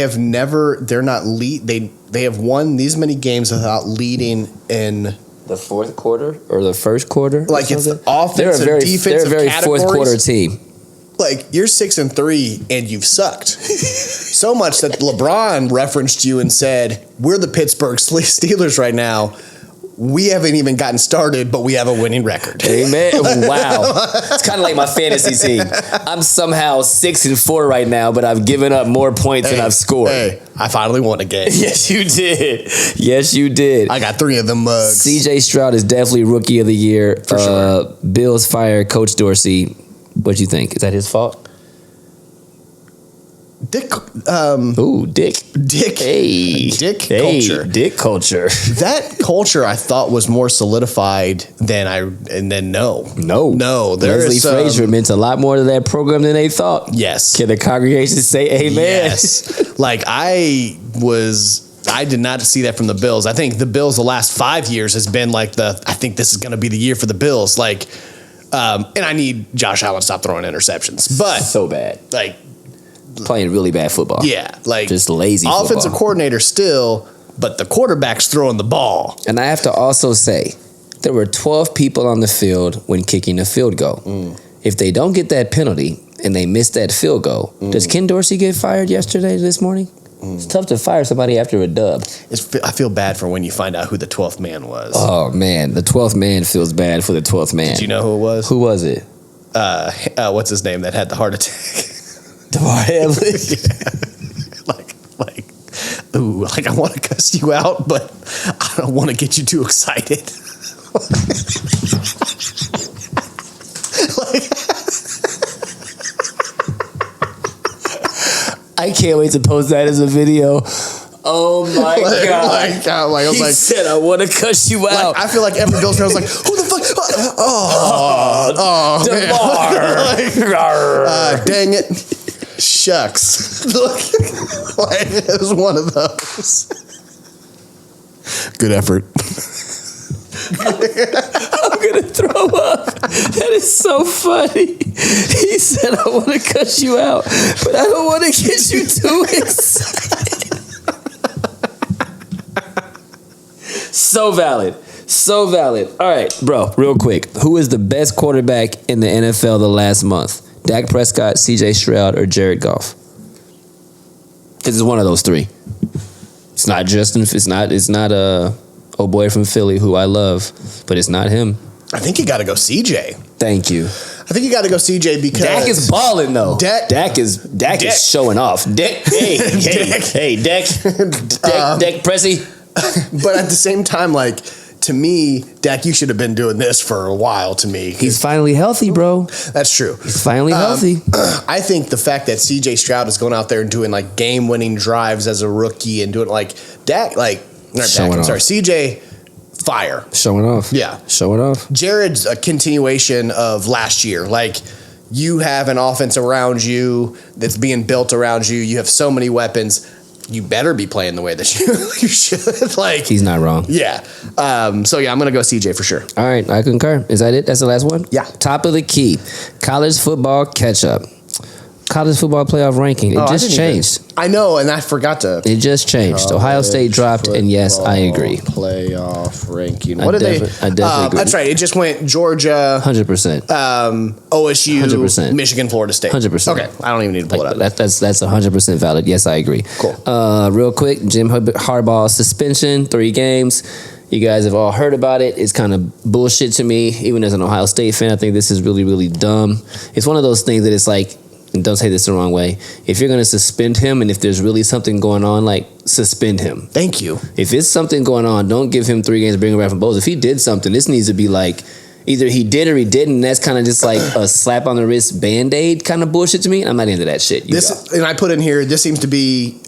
have won these many games without leading in the fourth quarter or the first quarter. Like it's the offensive, defensive They're a very categories. fourth quarter team. Like you're 6-3 and you've sucked so much that LeBron referenced you and said, "We're the Pittsburgh Steelers right now. We haven't even gotten started, but we have a winning record." Amen. Wow. It's kind of like my fantasy team. I'm somehow 6-4 right now, but I've given up more points than I've scored. Hey, I finally won a game. Yes, you did. Yes, you did. I got 3 of them mugs. CJ Stroud is definitely rookie of the year. For sure. Bills fire Coach Dorsey. What'd you think? Is that his fault? Dick. Dick. Hey. COLTure. Dick culture. That culture I thought was more solidified than no. Leslie Frazier meant a lot more to that program than they thought. Yes. Can the congregation say amen? Yes. Like I did not see that from the Bills. I think the Bills the last 5 years has been like I think this is going to be the year for the Bills. Like, and I need Josh Allen to stop throwing interceptions, but so bad. Like playing really bad football. Yeah. Like just lazy offensive football. coordinator still, but the quarterback's throwing the ball. And I have to also say, there were 12 people on the field when kicking a field goal. if they don't get that penalty and they miss that field goal, does Ken Dorsey get fired this morning? It's tough to fire somebody after a dub. I feel bad for when you find out who the 12th man was. Oh, man. The 12th man feels bad for the 12th man. Did you know who it was? Who was it? What's his name that had the heart attack? DeMar Hamlin. Like I want to cuss you out, but I don't want to get you too excited. I can't wait to post that as a video. Oh my God. I was He said, I want to cuss you out. I feel like every Bills fan was like, who the fuck? DeMar. Dang it. Shucks. It was one of those. Good effort. I'm going to throw up. That is so funny. He said, I want to cuss you out, but I don't want to get you too excited. So valid. So valid. All right, bro, real quick. Who is the best quarterback in the NFL the last month? Dak Prescott, CJ Stroud, or Jared Goff? This is one of those three. It's not Justin. It's not old boy from Philly who I love, but it's not him. I think you got to go CJ. Thank you. I think you got to go CJ because Dak is balling though. Dak is showing off. Dak, Dak Pressy. But at the same time, like, to me, Dak, you should have been doing this for a while to me. He's finally healthy, bro. That's true. He's finally healthy. I think the fact that CJ Stroud is going out there and doing like game-winning drives as a rookie and doing like CJ, fire. Showing off. Yeah. Showing off. Jared's a continuation of last year. Like, you have an offense around you that's being built around you. You have so many weapons. You better be playing the way that you should. Like, he's not wrong. Yeah. So yeah, I'm gonna go CJ for sure. All right, I concur. Is that it? That's the last one? Yeah. Top of the key. College football catch up. College football playoff ranking. It just changed. I know, and I forgot to. It just changed. Ohio State dropped, and yes, I agree. Playoff ranking. What did they? I definitely agree. That's right. It just went Georgia, 100%. OSU, 100%. Michigan, Florida State. 100%. Okay, I don't even need to pull it up. That's 100% valid. Yes, I agree. Cool. Real quick, Jim Harbaugh suspension, 3 games. You guys have all heard about it. It's kind of bullshit to me. Even as an Ohio State fan, I think this is really, really dumb. It's one of those things that it's like, and don't say this the wrong way, if you're going to suspend him and if there's really something going on, like, suspend him. Thank you. If it's something going on, don't give him 3 games, bring him back from bowls. If he did something, this needs to be like, either he did or he didn't, and that's kind of just like a slap on the wrist Band-Aid kind of bullshit to me. I'm not into that shit. And I put in here, this seems to be,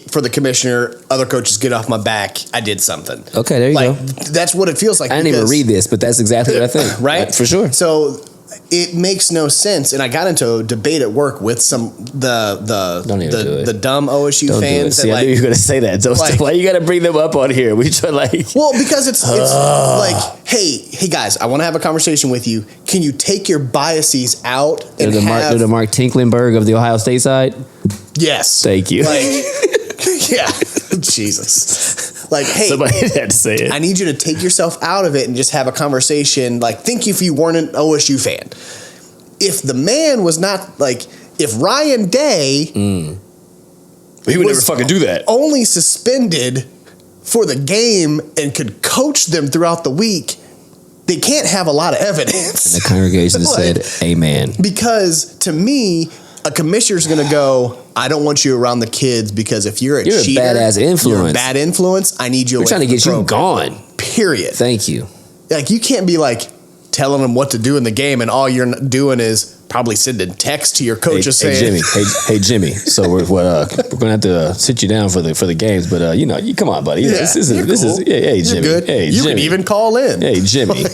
for the commissioner, other coaches get off my back, I did something. Okay, there you go. That's what it feels like. I didn't even read this, but that's exactly what I think. Right? For sure. So it makes no sense, and I got into a debate at work with the dumb OSU fans. See, I knew you were going to say that. So why you got to bring them up on here? We try well, because it's like, hey guys, I want to have a conversation with you. Can you take your biases out and the Mark Tinklenberg of the Ohio State side? Yes, thank you. Like, yeah, Jesus. Like, hey, somebody had to say it. I need you to take yourself out of it and just have a conversation. Like, think if you weren't an OSU fan. If the man was not, like, if Ryan Day he would never fucking do that. Only suspended for the game and could coach them throughout the week, they can't have a lot of evidence. And the congregation said, amen. Because to me, a commissioner's going to go, I don't want you around the kids because if you're a cheater, a badass influence. You're a bad influence. I need you. We're trying to get you gone. Period. Thank you. Like, you can't be like telling them what to do in the game, and all you're doing is probably sending text to your coaches saying, "Hey Jimmy, so we're gonna have to sit you down for the games, but you come on, buddy. Yeah, this is hey Jimmy, good. Hey, you Jimmy. can even call in. Hey Jimmy,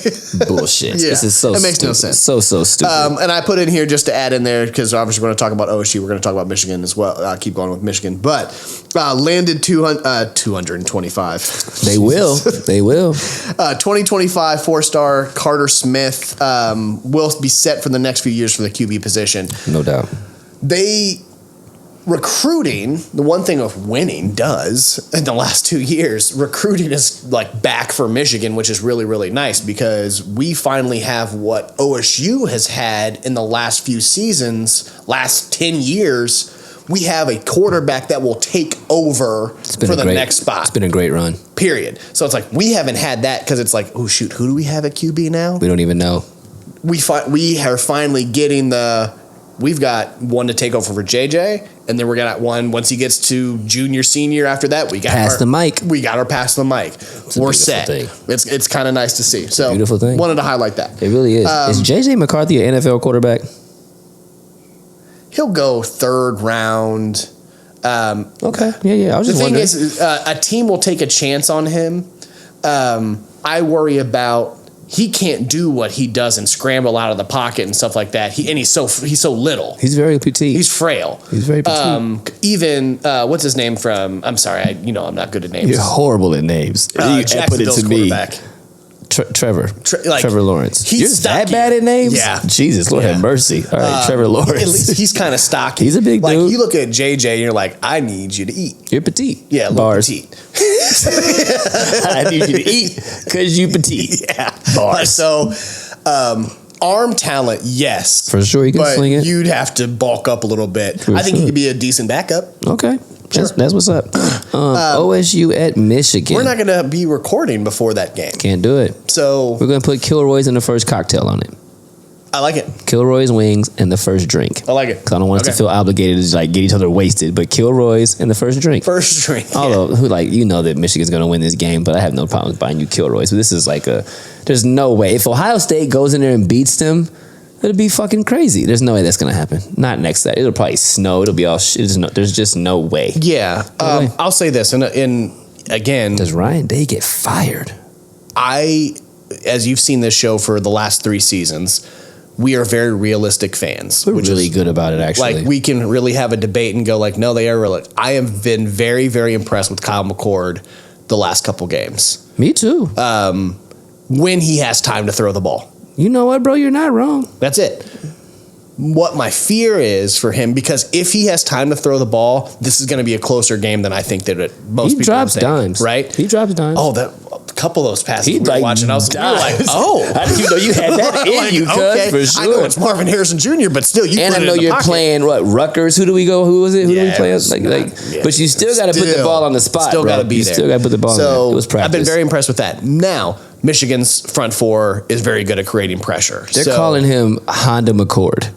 bullshit. Yeah, this is so that makes stupid. no sense. So stupid. And I put in here just to add in there because obviously we're going to talk about OSU. We're going to talk about Michigan as well. I'll keep going with Michigan, but landed 225. They will. 2025 4-star Carter Smith will be set for the next few years for the QB position. No doubt. recruiting, the one thing of winning does in the last 2 years, recruiting is like back for Michigan, which is really, really nice because we finally have what OSU has had in the last few seasons, last 10 years. We have a quarterback that will take over for the next spot. It's been a great run. Period. So it's like we haven't had that because it's like, oh shoot, who do we have at QB now? We don't even know. We are finally getting we've got one to take over for JJ, and then we're gonna one once he gets to junior, senior. After that, we got the mic. We got our pass the mic. We're set. Thing. It's kind of nice to see. So beautiful thing. Wanted to highlight that. It really is. Is JJ McCarthy an NFL quarterback? He'll go third round. Okay. Yeah. I was just wondering. The thing is, a team will take a chance on him. I worry about he can't do what he does and scramble out of the pocket and stuff like that. He's so little. He's very petite. He's frail. He's very petite. Even what's his name from? I'm sorry, I'm not good at names. You're horrible at names. You put it to me. Trevor Lawrence. You're that bad at names? Yeah. Jesus, Lord have mercy. All right, Trevor Lawrence. At least he's kind of stocky. He's a big dude. Like you look at JJ and you're like, I need you to eat. You're petite. Yeah, bars. Petite. I need you to eat because you petite. Yeah. Bars. So, arm talent, yes. For sure, he can swing it. You'd have to bulk up a little bit. I think he could be a decent backup. Okay. Sure. That's what's up. OSU at Michigan. We're not going to be recording before that game. Can't do it. So we're going to put Kilroy's in the first cocktail on it. I like it. Kilroy's wings and the first drink. I like it. Because I don't want us to feel obligated to like get each other wasted. But Kilroy's and the first drink. First drink. Although, that Michigan's going to win this game, but I have no problem with buying you Kilroy's. So this is there's no way. If Ohio State goes in there and beats them, it'll be fucking crazy. There's no way that's going to happen. Not next to that. It'll probably snow. It'll be all shit. There's just no way. Yeah. I'll say this. And again. Does Ryan Day get fired? As you've seen this show for the last 3 seasons, we are very realistic fans. We're really good about it, actually. Like, we can really have a debate and go like, no, they are really. I have been very, very impressed with Kyle McCord the last couple games. Me too. When he has time to throw the ball. You know what, bro? You're not wrong. That's it. What my fear is for him, because if he has time to throw the ball, this is going to be a closer game than I think that most people drops think, dimes, right? He drops dimes. Oh, a couple of those passes we were watching, I was like, oh, I didn't even know you had that in you, cuz, okay. for sure. I know it's Marvin Harrison Jr., but still, you. And put I know it in the you're pocket. playing Rutgers. Who do we go? Who was it? Who do we play? But you still got to put the ball on the spot. Still got to be you there. Still got to put the ball. So in there. It was practice. I've been very impressed with that. Now, Michigan's front four is very good at creating pressure. They're calling him Honda McCord.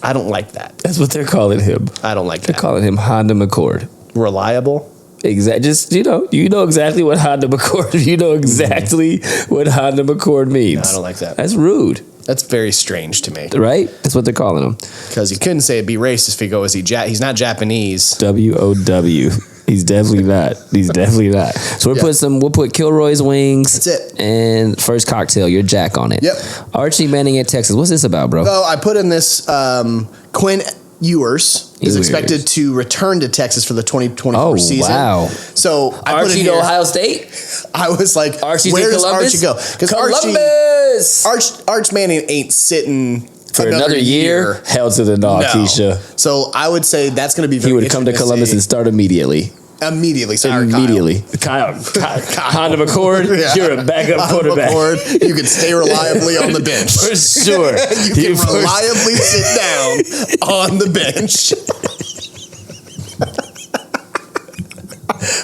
I don't like that. That's what they're calling him. I don't like that. They're calling him Honda McCord. Reliable. Exactly. Just you know exactly what Honda McCord. You know exactly what Honda McCord means. No, I don't like that. That's rude. That's very strange to me. Right? That's what they're calling him. Because you couldn't say it'd be racist if he goes, he's not Japanese. WOW. He's definitely not. He's definitely not. So we'll put Kilroy's wings. That's it. And first cocktail, you're Jack on it. Yep. Archie Manning at Texas. What's this about, bro? Oh, I put in this Quinn Ewers is expected to return to Texas for the 2024 season. Wow. So Archie to Ohio State? I was like, Archie where to does Columbus? Archie go? Because Arch Manning ain't sitting for another year. Hell to the no, Keisha. So I would say that's going to be very He would come to Columbus and start immediately. Sorry, Kyle. Honda McCord, you're a backup quarterback. McCord, you can stay reliably on the bench. For sure. You can reliably sit down on the bench.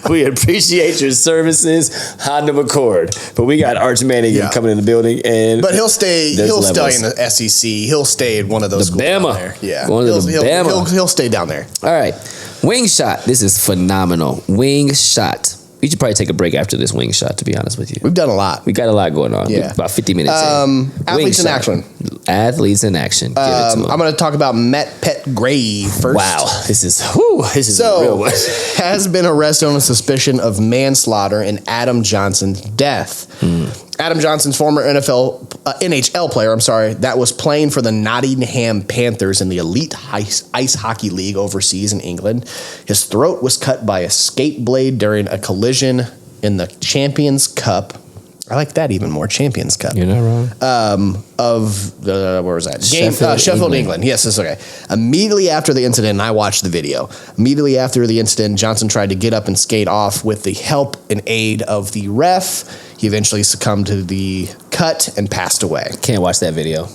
We appreciate your services, Honda McCord. But we got Arch Manning coming in the building, but he'll stay. He'll stay in the SEC. He'll stay in one of those schools Bama. down there. Yeah, one of the Bama. He'll stay down there. All right, wing shot. This is phenomenal. Wing shot. We should probably take a break after this wing shot, to be honest with you. We've done a lot. We got a lot going on. Yeah. About 50 minutes in. Athletes in action. Athletes in action. Give it to 'em. I'm going to talk about Matt Petgrave first. Wow. This is a real one. Has been arrested on suspicion of manslaughter in Adam Johnson's death. Adam Johnson's former NHL player, that was playing for the Nottingham Panthers in the elite ice hockey league overseas in England. His throat was cut by a skate blade during a collision in the Champions Cup I like that even more. Champions Cup. You're not wrong. Of the, where was that? Sheffield, England. Yes, that's okay. Immediately after the incident, and I watched the video. Immediately after the incident, Johnson tried to get up and skate off with the help and aid of the ref. He eventually succumbed to the cut and passed away. Can't watch that video.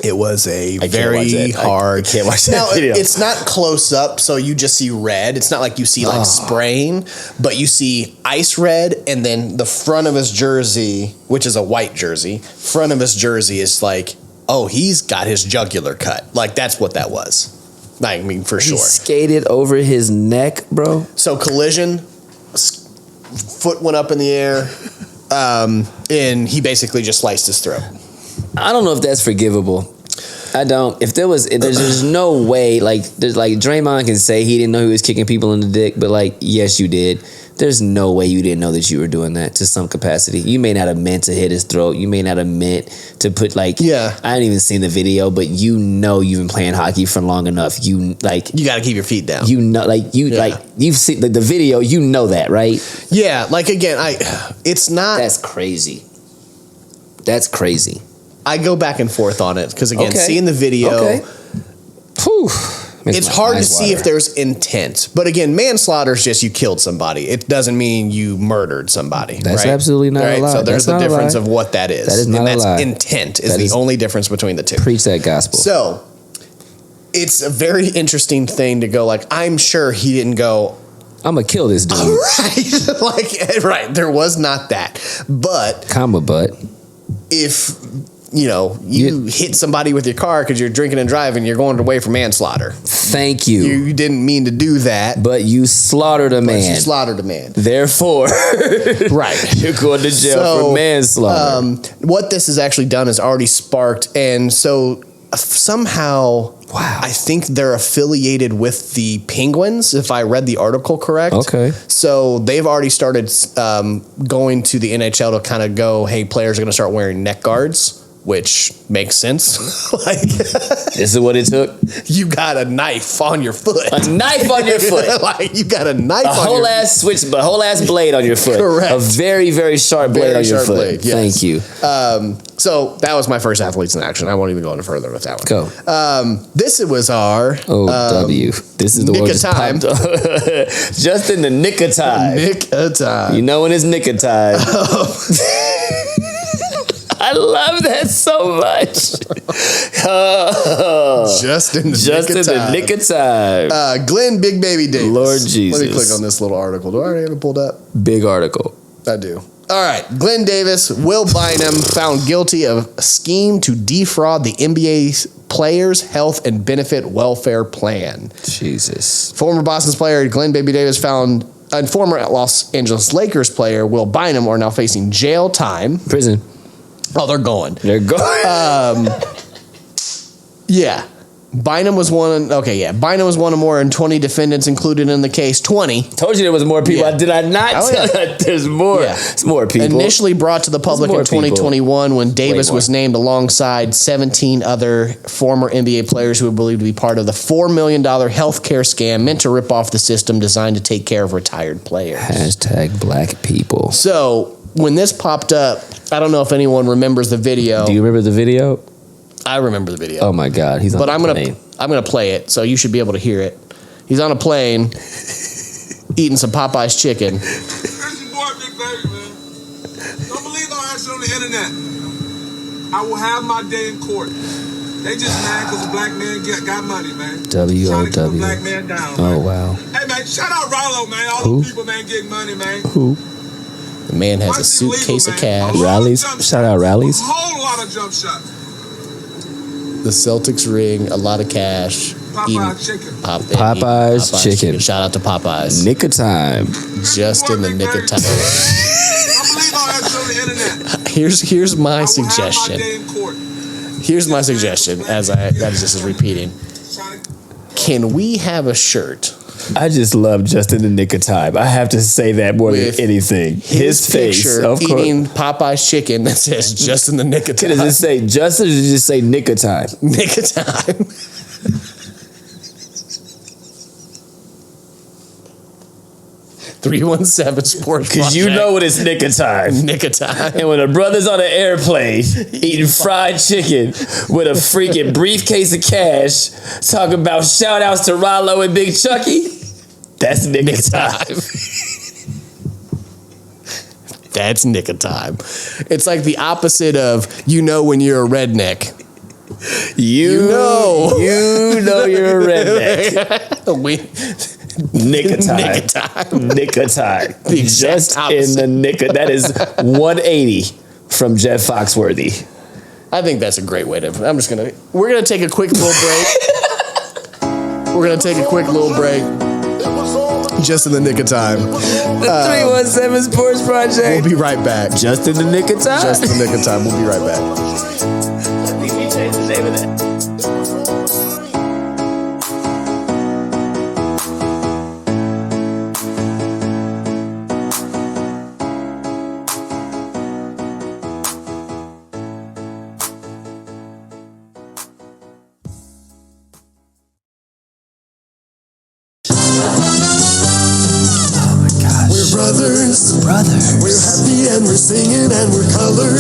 It was a I very hard. I can't watch that now, video. It's not close up, so you just see red. It's not like you see like spraying, but you see ice red, and then the front of his jersey, which is a white jersey, front of his jersey is like, oh, he's got his jugular cut. Like that's what that was. I mean, for sure. He skated over his neck, bro. So collision, foot went up in the air, and he basically just sliced his throat. I don't know if that's forgivable. I don't. If there's no way, like Draymond can say he didn't know he was kicking people in the dick, but like, yes, you did. There's no way you didn't know that you were doing that to some capacity. You may not have meant to hit his throat. You may not have meant to put like. Yeah. I haven't even seen the video, but you know you've been playing hockey for long enough. You got to keep your feet down. You know, you've seen the video. You know that, right? Yeah. Like again, it's not. That's crazy. That's crazy. I go back and forth on it because again, seeing the video, it's hard to see if there's intent. But again, manslaughter is just you killed somebody. It doesn't mean you murdered somebody. That's right? absolutely not a lie. So there's That's the not a difference lie. of what that is. That is not and a that's lie. intent is That the is- only difference between the two. Preach that gospel. So it's a very interesting thing to go like, I'm sure he didn't go, I'm gonna kill this dude. right. Right. There was not that. But if you hit somebody with your car because you're drinking and driving, you're going away for manslaughter. Thank you. You didn't mean to do that. But you slaughtered a man. You slaughtered a man. Therefore, right. You're going to jail for manslaughter. What this has actually done is already sparked, and so somehow, I think they're affiliated with the Penguins, if I read the article correct. Okay. So they've already started going to the NHL to kind of go, hey, players are going to start wearing neck guards, which makes sense. Like, this is what it took. You got a knife on your foot. A knife on your foot. Like you got a knife on whole your ass switch, but a whole ass blade on your foot. Correct. A very, very sharp blade on your foot. Blade, yes. Thank you. So that was my first Athletes in Action. I won't even go any further with that one. Go. This was our OW. This is the nick one of time. Just in the nick of time. Nick of time. You know when it's nick of time. I love that so much. Just in the nick of time. Glenn Big Baby Davis. Lord Jesus. Let me click on this little article. Do I already have it pulled up? Big article. I do. All right. Glenn Davis, Will Bynum found guilty of a scheme to defraud the NBA Players' Health and Benefit Welfare Plan. Jesus. Former Boston player Glenn Baby Davis found and former Los Angeles Lakers player Will Bynum are now facing jail time. Prison. Oh, they're going. They're going. Yeah. Bynum was one. Okay, yeah. Bynum was one of more than 20 defendants included in the case. 20. Told you there was more people. Yeah. Did I not tell you there's more? Yeah. It's more people. Initially brought to the public in There's more people. 2021 when Davis Way more. was named alongside 17 other former NBA players who were believed to be part of the $4 million healthcare scam meant to rip off the system designed to take care of retired players. Hashtag black people. So when this popped up, I don't know if anyone remembers the video. Do you remember the video? I remember the video. Oh my God. He's on But the I'm plane. gonna play it, so you should be able to hear it. He's on a plane eating some Popeye's chicken. That's your boy, Big Baby, man. Don't believe all that shit on the internet. I will have my day in court. They just mad because a black man got money, man. Trying to keep a black man down. Oh man. wow. Hey man, shout out Rollo, man. All Who? the people, man, getting money, man. Who? The man has a Watch suitcase illegal, of man. cash. Rallies. Jump Shout out Rallies. A whole lot of jump shots. The Celtics ring, a lot of cash. Popeye's chicken. Popeye's chicken. Shout out to Popeyes. Nick of time. Just in the nick of time. Don't believe all that shit on the internet. Here's my I will have suggestion. my day in court. Here's my suggestion as this is repeating. Can we have a shirt I just love just in the nick of time. I have to say that more with than anything. His face, picture of course. eating Popeye's chicken that says just in the nick of time? Does it say just or does it just say nick of time? Nick of time. 317 Sports Because you know when it's nick of time. Nick of time. And when a brother's on an airplane eating fried chicken with a freaking briefcase of cash, talking about shout outs to Rollo and Big Chucky, that's nick of time. That's nick of time. It's like the opposite of when you're a redneck. You know you're a redneck. Nick of time. Nick of time. Nick of time. The exact Just opposite. in the nick of, that is 180 from Jeff Foxworthy. I think that's a great way to. We're gonna take a quick little break. Just in the nick of time. The 317 Sports Project. We'll be right back. Just in the nick of time. Just in the nick of time. We'll be right back. I think we changed the name of that. Brothers. We're happy and we're singing and we're colored.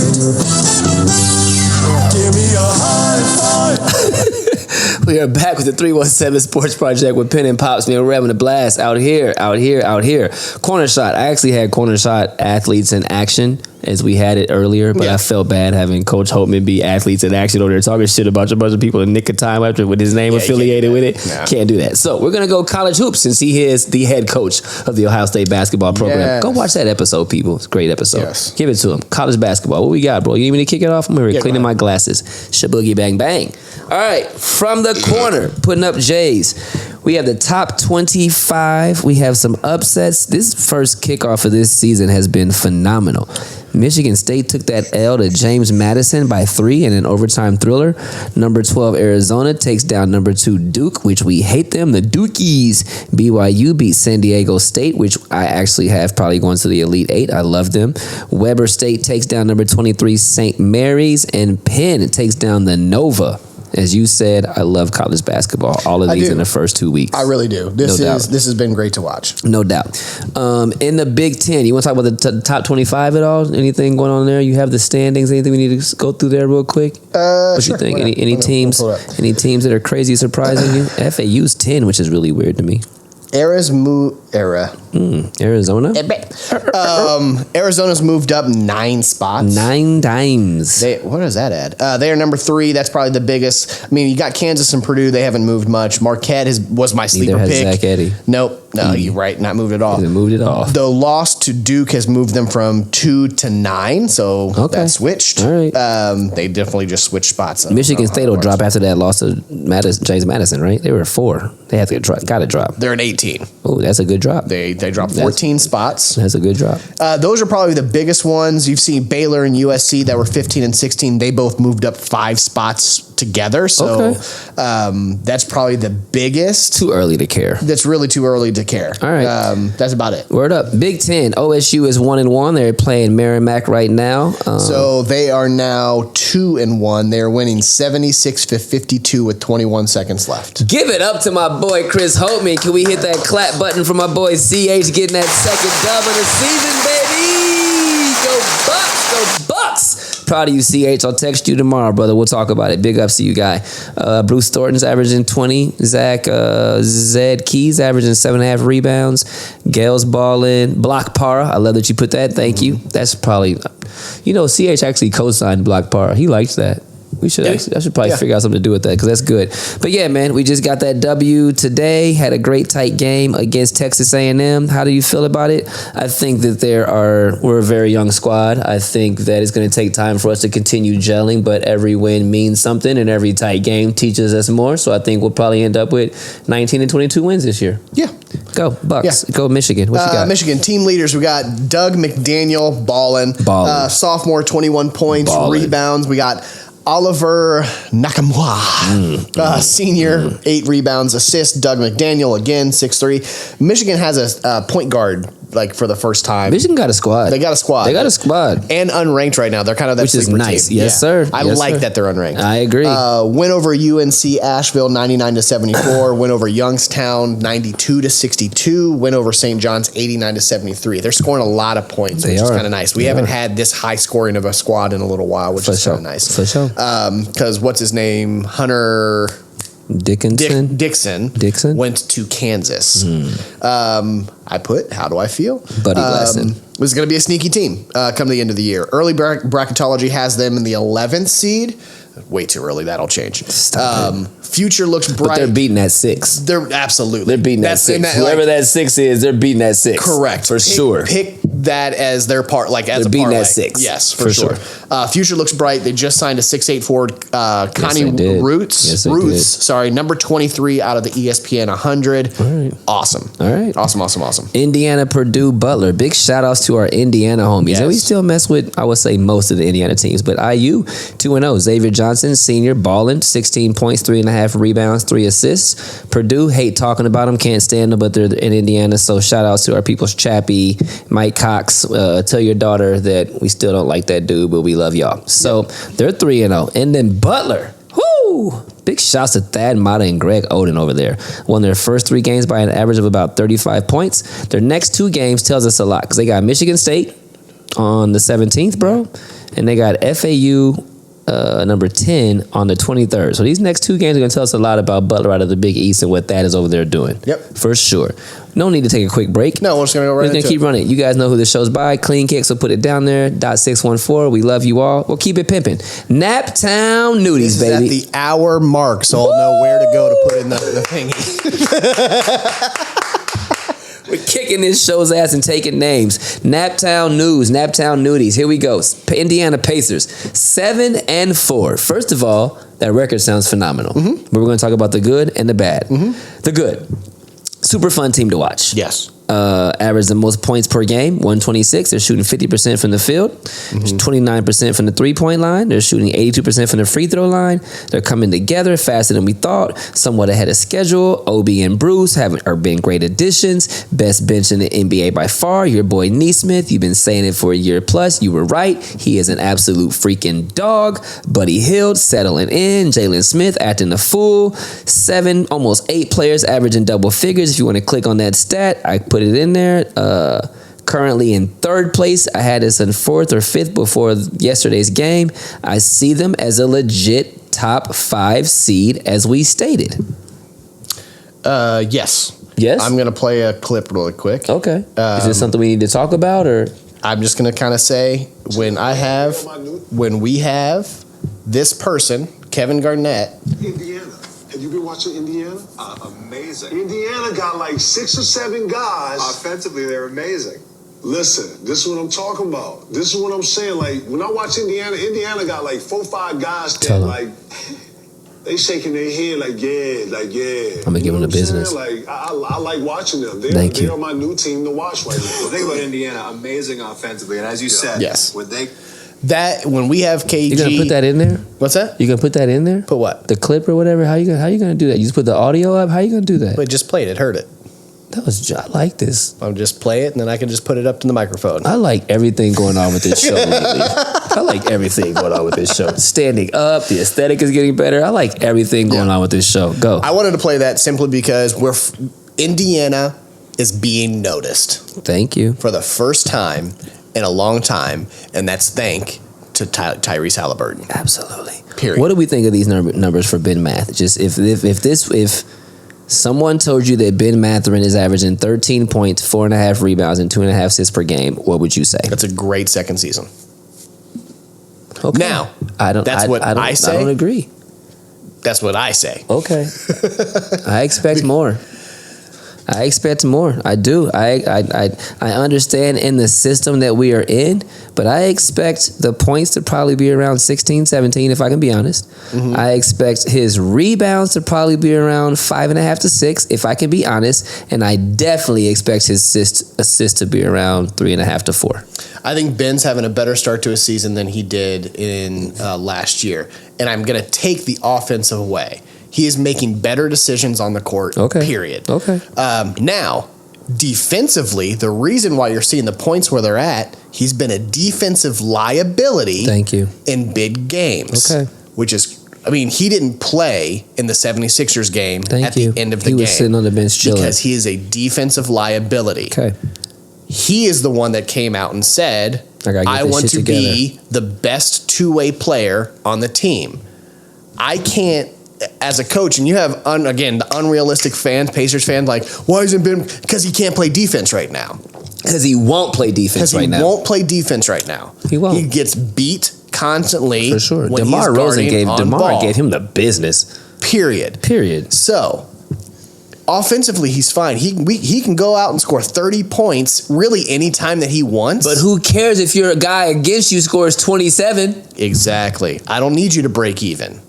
Give me a high five. We are back with the 317 Sports Project with Penn and Pops. Man, we're having a blast out here. Corner shot. I actually had corner shot athletes in action as we had it earlier, but I felt bad having Coach Holtman be athletes in action over there talking shit about a bunch of people in nick of time after with his name affiliated with it. Nah. Can't do that. So we're going to go college hoops since he is the head coach of the Ohio State basketball program. Yes. Go watch that episode, people. It's a great episode. Yes. Give it to him. College basketball. What we got, bro? You need me to kick it off? I'm here cleaning my glasses. Shaboogie bang bang. All right. From the corner, putting up J's. We have the top 25. We have some upsets. This first kickoff of this season has been phenomenal. Michigan State took that L to James Madison by 3 in an overtime thriller. Number 12, Arizona takes down number 2, Duke, which we hate them. The Dukies. BYU beat San Diego State, which I actually have probably going to the Elite 8. I love them. Weber State takes down number 23, St. Mary's. And Penn takes down the Nova. As you said, I love college basketball. All of these in the first 2 weeks. I really do. This has been great to watch. No doubt. In the Big Ten, you want to talk about the top 25 at all? Anything going on there? You have the standings. Anything we need to go through there real quick? What you think? Any teams? Any teams that are crazy surprising you? FAU's 10, which is really weird to me. Arizona. Arizona's moved up 9 spots. 9 times. What does that add? They are number 3. That's probably the biggest. I mean, you got Kansas and Purdue. They haven't moved much. Marquette was my sleeper pick. Zach Edey. Nope. No, you're right. Not moved at all. They moved it off. The loss to Duke has moved them from 2 to 9. So that switched. All right. They definitely just switched spots. Michigan State will drop after that loss to James Madison, right? They were 4. They have to got to drop. They're an 18. Oh, that's a good drop. They dropped 14 spots. That's a good drop. Those are probably the biggest ones. You've seen Baylor and USC that were 15 and 16. They both moved up 5 spots together. So that's probably the biggest. Too early to care. That's really too early to care. All right. That's about it. Word up. Big Ten. OSU is 1-1. They're playing Merrimack right now. So they are now 2-1. They're winning 76-52 with 21 seconds left. Give it up to my boy Chris Holtman. Can we hit that clap button for my boy CH getting that second dub of the season, baby? Go Bucks! Go Bucks! Proud of you, CH. I'll text you tomorrow, brother. We'll talk about it. Big ups to you, guy. Bruce Thornton's averaging 20. Zed Keys averaging 7.5 rebounds. Gale's balling. Block Para. I love that you put that. Thank you. That's probably, CH actually co-signed Block Para. He likes that. I should probably figure out something to do with that because that's good. But yeah, man, we just got that W today. Had a great tight game against Texas A&M. How do you feel about it? I think that we're a very young squad. I think that it's going to take time for us to continue gelling, but every win means something and every tight game teaches us more. So I think we'll probably end up with 19 and 22 wins this year. Yeah. Go Bucks. Yeah. Go Michigan. What you got? Michigan team leaders. We got Doug McDaniel balling. Sophomore, 21 points, rebounds. We got Oliver Nakamura, senior, 8 rebounds, assists. Doug McDaniel, again, 6'3". Michigan has a point guard, like, for the first time. Michigan got a squad. They got a squad. They got a squad. And unranked right now. They're kind of that Which is sleeper nice. team. Yes, sir. I Yes, like sir. that they're unranked. I agree. Win over UNC Asheville, 99-74. Win over Youngstown, 92-62. Win over St. John's, 89-73. They're scoring a lot of points, which is kind of nice. We haven't had this high scoring of a squad in a little while, which is kind of nice. For sure. Because what's his name? Hunter Dixon went to Kansas. How do I feel? Buddy Glasson. It was going to be a sneaky team come the end of the year. Early bracketology has them in the 11th seed. Way too early. That'll change. Future looks bright. But they're beating at 6. They're absolutely. They're beating at 6. Whoever that 6 is, they're beating at 6. Correct. For sure. Pick that as their part, like as they're a beating parlay. at 6. Yes, for sure. Future looks bright. They just signed a 6'8" forward, Connie Roots. Yes, Sorry, number 23 out of the ESPN 100. All right. Awesome. All right. Awesome. Indiana, Purdue, Butler. Big shout outs to our Indiana homies. Yes. And we still mess with, I would say, most of the Indiana teams. But IU, 2-0. Xavier Johnson, senior, balling, 16 points, 3.5 rebounds, 3 assists. Purdue, hate talking about them, can't stand them, but they're in Indiana. So shout outs to our people's Chappie, Mike Cox. Tell your daughter that we still don't like that dude, but we love y'all. So they're 3-0. And then Butler. Whoo! Big shouts to Thad Mata and Greg Oden over there. Won their first 3 games by an average of about 35 points. Their next 2 games tells us a lot because they got Michigan State on the 17th, bro. And they got FAU number 10 on the 23rd. So these next 2 games are going to tell us a lot about Butler out of the Big East and what that is over there doing. Yep. For sure. No need to take a quick break. No, we're just going to go right into it. We're going to keep running. You guys know who the show's by. Clean Kicks, so put it down there. .614. We love you all. We'll keep it pimping. Naptown Nudies, baby. At the hour mark, so I'll know where to go to put in the thingy. We're kicking this show's ass and taking names. Naptown News, Naptown Nudies. Here we go. Indiana Pacers, 7-4. First of all, that record sounds phenomenal. But we're going to talk about the good and the bad. The good. Super fun team to watch. Yes. Average the most points per game, 126. They're shooting 50% from the field, 29% from the three-point line. They're shooting 82% from the free throw line. They're coming together faster than we thought, somewhat ahead of schedule. Obi and Bruce are been great additions. Best bench in the NBA by far. Your boy Neesmith, you've been saying it for a year plus. You were right. He is an absolute freaking dog. Buddy Hield settling in. Jalen Smith acting a fool. 7, almost 8 players averaging double figures. If you want to click on that stat, I put it in there. Currently in 3rd place. I had this in 4th or 5th before yesterday's game. I see them as a legit top 5 seed, as we stated. Yes. Yes? I'm going to play a clip really quick. Okay. Is this something we need to talk about, or? I'm just going to kind of say when we have this person, Kevin Garnett. Indiana. Have you been watching Indiana? Amazing. Indiana got like 6 or 7 guys. Offensively, they're amazing. Listen, this is what I'm talking about. This is what I'm saying. Like, when I watch Indiana got like 4 or 5 guys that like, they shaking their head like, yeah. I'm going to give them the business. Like, I like watching them. Thank you. They're my new team to watch right now. The thing about Indiana, amazing offensively. And as you said, Yes. when we have KG. You going to put that in there? What's that? You going to put that in there? Put what? The clip or whatever? How you going to do that? You just put the audio up? How you going to do that? Wait, just played it. Heard it. I like this. I'll just play it, and then I can just put it up to the microphone. I like everything going on with this show lately. I like everything going on with this show. Standing up, the aesthetic is getting better. I like everything going on with this show. Go. I wanted to play that simply because Indiana is being noticed. Thank you. For the first time in a long time, and that's thank to Tyrese Haliburton. Absolutely. Period. What do we think of these numbers for Ben Math? Just if someone told you that Ben Mathurin is averaging 13 points, 4.5 rebounds, and 2.5 assists per game, what would you say? That's a great second season. Okay. Now, I don't agree. That's what I say. Okay. I expect more. I expect more. I do. I understand in the system that we are in, but I expect the points to probably be around 16, 17, if I can be honest. Mm-hmm. I expect his rebounds to probably be around 5.5 to 6, if I can be honest. And I definitely expect his assist to be around 3.5 to 4. I think Ben's having a better start to his season than he did in last year. And I'm going to take the offensive away. He is making better decisions on the court, period. Okay. Now, defensively, the reason why you're seeing the points where they're at, he's been a defensive liability. Thank you. In big games. Okay. Which is, I mean, he didn't play in the 76ers game the end of the game. He was sitting on the bench chilling. Because he is a defensive liability. Okay. He is the one that came out and said, I want to be the best two-way player on the team. I can't, as a coach, and you have, again, the unrealistic fans, Pacers fans, like, why hasn't Ben? Because he can't play defense right now. Because he won't play defense right now. Because he won't play defense right now. He won't. He gets beat constantly. For sure. When DeMar DeRozan gave him the business. Period. So, offensively, he's fine. He can go out and score 30 points really any time that he wants. But who cares if your guy against you scores 27? Exactly. I don't need you to break even.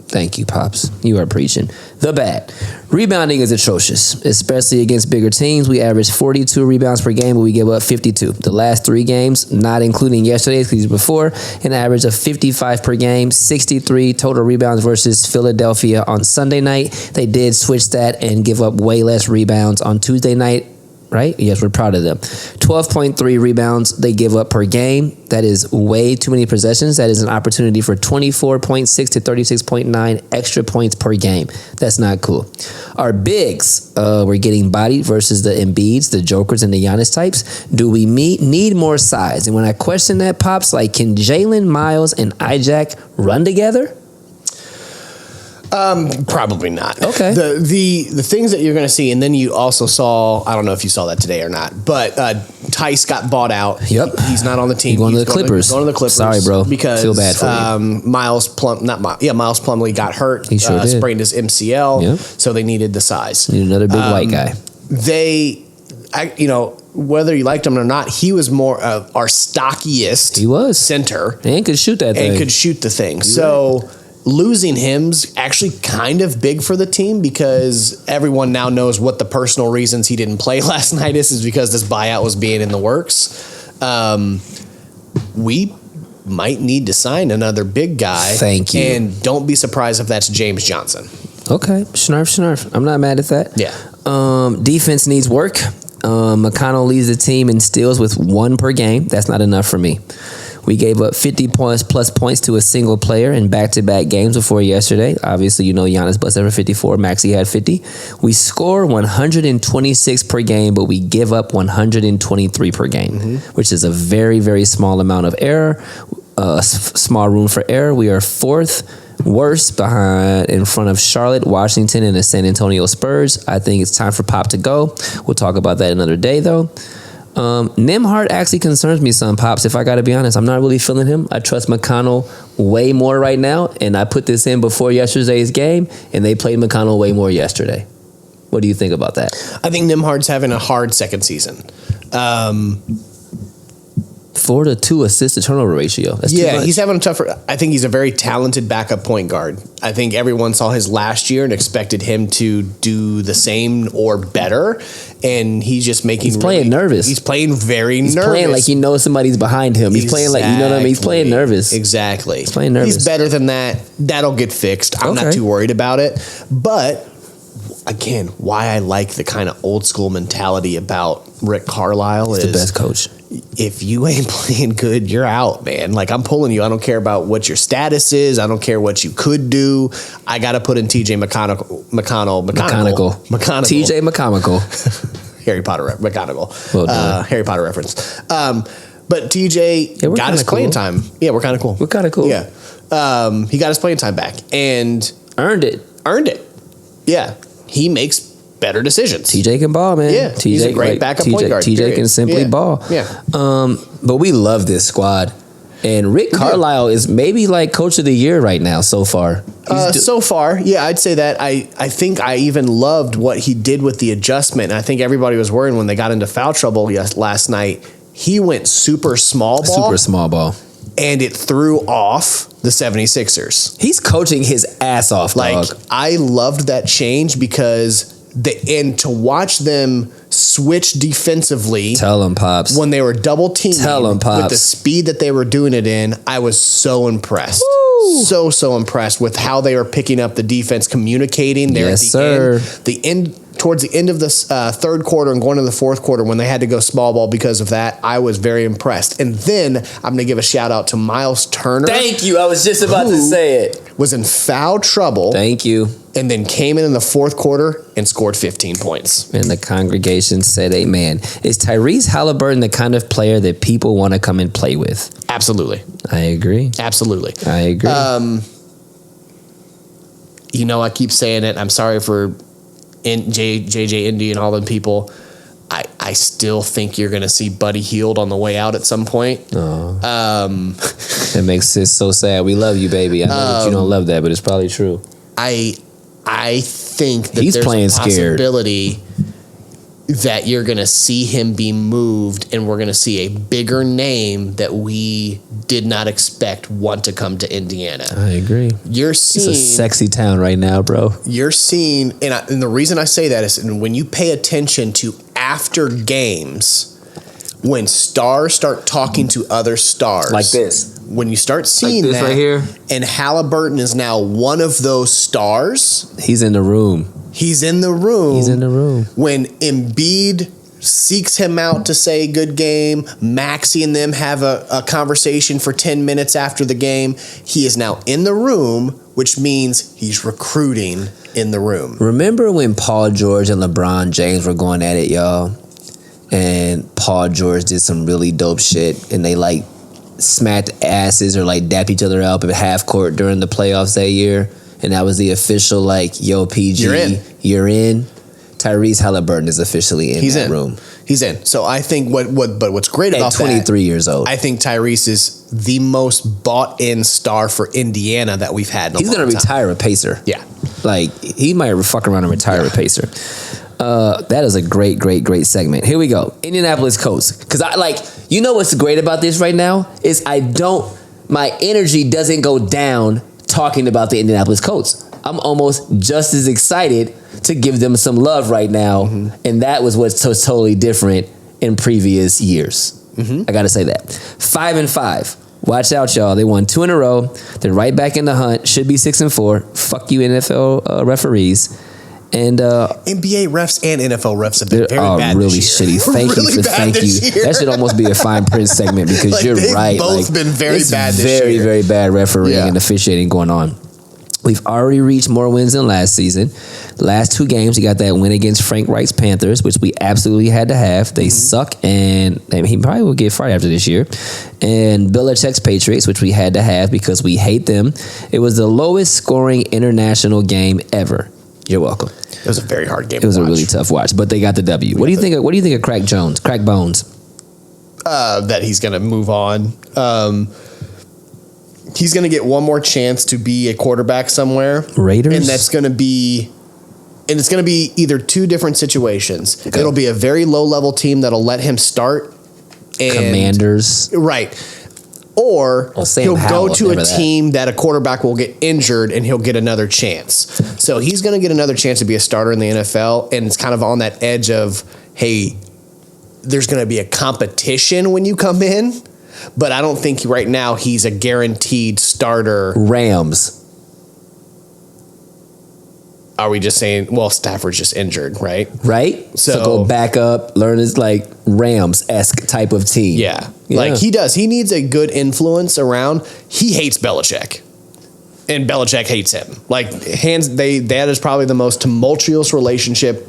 Thank you, Pops. You are preaching. The bad. Rebounding is atrocious, especially against bigger teams. We average 42 rebounds per game, but we give up 52. The last 3 games, not including yesterday's, because before, an average of 55 per game, 63 total rebounds versus Philadelphia on Sunday night. They did switch that and give up way less rebounds on Tuesday night. Right? Yes, we're proud of them. 12.3 rebounds they give up per game. That is way too many possessions. That is an opportunity for 24.6 to 36.9 extra points per game. That's not cool. Our bigs, we're getting bodied versus the Embiids, the Jokers, and the Giannis types. Do we need more size? And when I question that, Pops, like, can Jalen, Miles, and Ijack run together? Probably not. Okay. The things that you're going to see, and then you also saw, I don't know if you saw that today or not, but Tice got bought out. Yep. He's not on the team. He's going to the Clippers. Sorry, bro. Because feel bad for you. Miles Plumlee got hurt. He sure did. Sprained his MCL. Yep. So they needed the size. Need another big white guy. Whether you liked him or not, he was more of our stockiest. He was center and could shoot that thing. And could shoot the thing. So. Right. Losing him's actually kind of big for the team because everyone now knows what the personal reasons he didn't play last night is because this buyout was being in the works. We might need to sign another big guy. Thank you. And don't be surprised if that's James Johnson. Okay. Snarf. I'm not mad at that. Yeah. Defense needs work. McConnell leads the team in steals with 1 per game. That's not enough for me. We gave up 50 plus points to a single player in back-to-back games before yesterday. Obviously, Giannis busted for 54. Maxey had 50. We score 126 per game, but we give up 123 per game, which is a very, very small amount of error, small room for error. We are 4th worst in front of Charlotte, Washington, and the San Antonio Spurs. I think it's time for Pop to go. We'll talk about that another day, though. Nembhard actually concerns me some, Pops, if I got to be honest. I'm not really feeling him. I trust McConnell way more right now, and I put this in before yesterday's game, and they played McConnell way more yesterday. What do you think about that? I think Nembhard's having a hard second season. 4 to 2 assist to turnover ratio. That's too much. He's having a tougher. I think he's a very talented backup point guard. I think everyone saw his last year and expected him to do the same or better, and he's just making. He's playing nervous. He's playing very nervous. He's playing like he knows somebody's behind him. He's playing like, you know what I mean. He's playing nervous. Exactly. He's playing nervous. He's better than that. That'll get fixed. I'm not too worried about it. But again, why I like the kind of old school mentality about Rick Carlisle is the best coach. If you ain't playing good, you're out, man. Like, I'm pulling you. I don't care about what your status is. I don't care what you could do. I got to put in TJ McConnell. TJ McConnell. Harry Potter McConnell. Well Harry Potter reference. But TJ got his playing time. Yeah, we're kind of cool. Yeah. He got his playing time back and earned it. Yeah. He makes better decisions. TJ can ball, man. Yeah, he's a great backup point guard. TJ can simply ball. Yeah. But we love this squad. And Rick Carlisle is maybe like coach of the year right now so far. So far, yeah, I'd say that. I think I even loved what he did with the adjustment. And I think everybody was worried when they got into foul trouble last night. He went super small ball. And it threw off the 76ers. He's coaching his ass off, dog. I loved that change because to watch them switch defensively. Tell him, Pops. When they were double teaming. Tell him, Pops. With the speed that they were doing it in, I was so impressed. Woo! So impressed with how they were picking up the defense, communicating there yes, at the end. Towards the end of the third quarter and going to the fourth quarter when they had to go small ball because of that, I was very impressed. And then I'm going to give a shout out to Miles Turner. Thank you. I was just about to say it. Was in foul trouble. Thank you. And then came in the fourth quarter and scored 15 points. And the congregation said amen. Is Tyrese Haliburton the kind of player that people want to come and play with? Absolutely. I agree. Absolutely. I agree. I keep saying it. I'm sorry for JJ Indy and all them people. I still think you're going to see Buddy Hield on the way out at some point. It makes it so sad. We love you, baby. I know that you don't love that, but it's probably true. I think that He's there's playing a scared. possibility that you're going to see him be moved and we're going to see a bigger name that we did not expect want to come to Indiana. I agree. It's a sexy town right now, bro. You're seeing, and the reason I say that is when you pay attention to after games, when stars start talking to other stars. Like this. When you start seeing like this that, right here. And Haliburton is now one of those stars. He's in the room. He's in the room. He's in the room. When Embiid seeks him out to say good game, Maxey and them have a conversation for 10 minutes after the game, he is now in the room, which means he's recruiting in the room. Remember when Paul George and LeBron James were going at it, y'all? And Paul George did some really dope shit, and they like smacked asses or like dapped each other up at half court during the playoffs that year. And that was the official, like, yo, PG, you're in. Tyrese Haliburton is officially in that room. He's in. So I think what's great about 23 years old. I think Tyrese is the most bought-in star for Indiana that we've had in a long time. He's going to retire a Pacer. Yeah. Like, he might fuck around and retire a Pacer. That is a great segment. Here we go. Indianapolis Colts. Because you know what's great about this right now? Is my energy doesn't go down talking about the Indianapolis Colts. I'm almost just as excited to give them some love right now. Mm-hmm. And that was what's totally different in previous years. Mm-hmm. I got to say that. 5-5. Watch out, y'all. They won 2 in a row. They're right back in the hunt. Should be 6-4. Fuck you, NFL referees. And NBA refs and NFL refs have been very bad really this year. shitty. Thank you. That should almost be a fine print segment because you're right. Both been very bad this year. Very bad refereeing and officiating going on. We've already reached more wins than last season. Last 2 games, we got that win against Frank Reich's Panthers, which we absolutely had to have. They suck, and he probably will get fired after this year. And Belichick's Patriots, which we had to have because we hate them. It was the lowest scoring international game ever. You're welcome. It was a very hard game. It was a really tough watch, but they got the W. What do you think of Crack Bones? That he's going to move on. He's going to get one more chance to be a quarterback somewhere. Raiders? And it's going to be either 2 different situations. Okay. It'll be a very low-level team that'll let him start. And, Commanders. Right. Or he'll go to a team that a quarterback will get injured and he'll get another chance. So he's going to get another chance to be a starter in the NFL, and it's kind of on that edge of, hey, there's going to be a competition when you come in. But I don't think right now he's a guaranteed starter. Rams. Are we just saying, well, Stafford's just injured, right? Right? So go back up, learn his like Rams-esque type of team. Yeah. Like he does. He needs a good influence around. He hates Belichick. And Belichick hates him. Like that is probably the most tumultuous relationship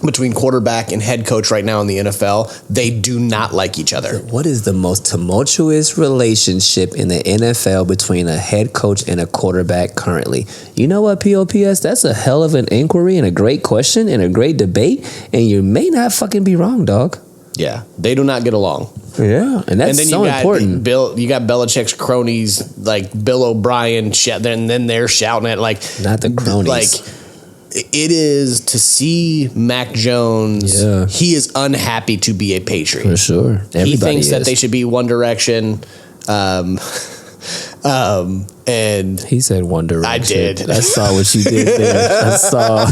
between quarterback and head coach right now in the NFL. They do not like each other. What is the most tumultuous relationship in the NFL between a head coach and a quarterback currently? You know what, POPS? That's a hell of an inquiry and a great question and a great debate, and you may not fucking be wrong, dog. Yeah, they do not get along. Yeah, and that's so important. You got Belichick's cronies like Bill O'Brien, and then they're shouting at like not the cronies. Like it is to see Mac Jones. Yeah. He is unhappy to be a Patriot for sure. Everybody he thinks is. that they should be One Direction. And he said One Direction. I did. I saw what you did there. I saw.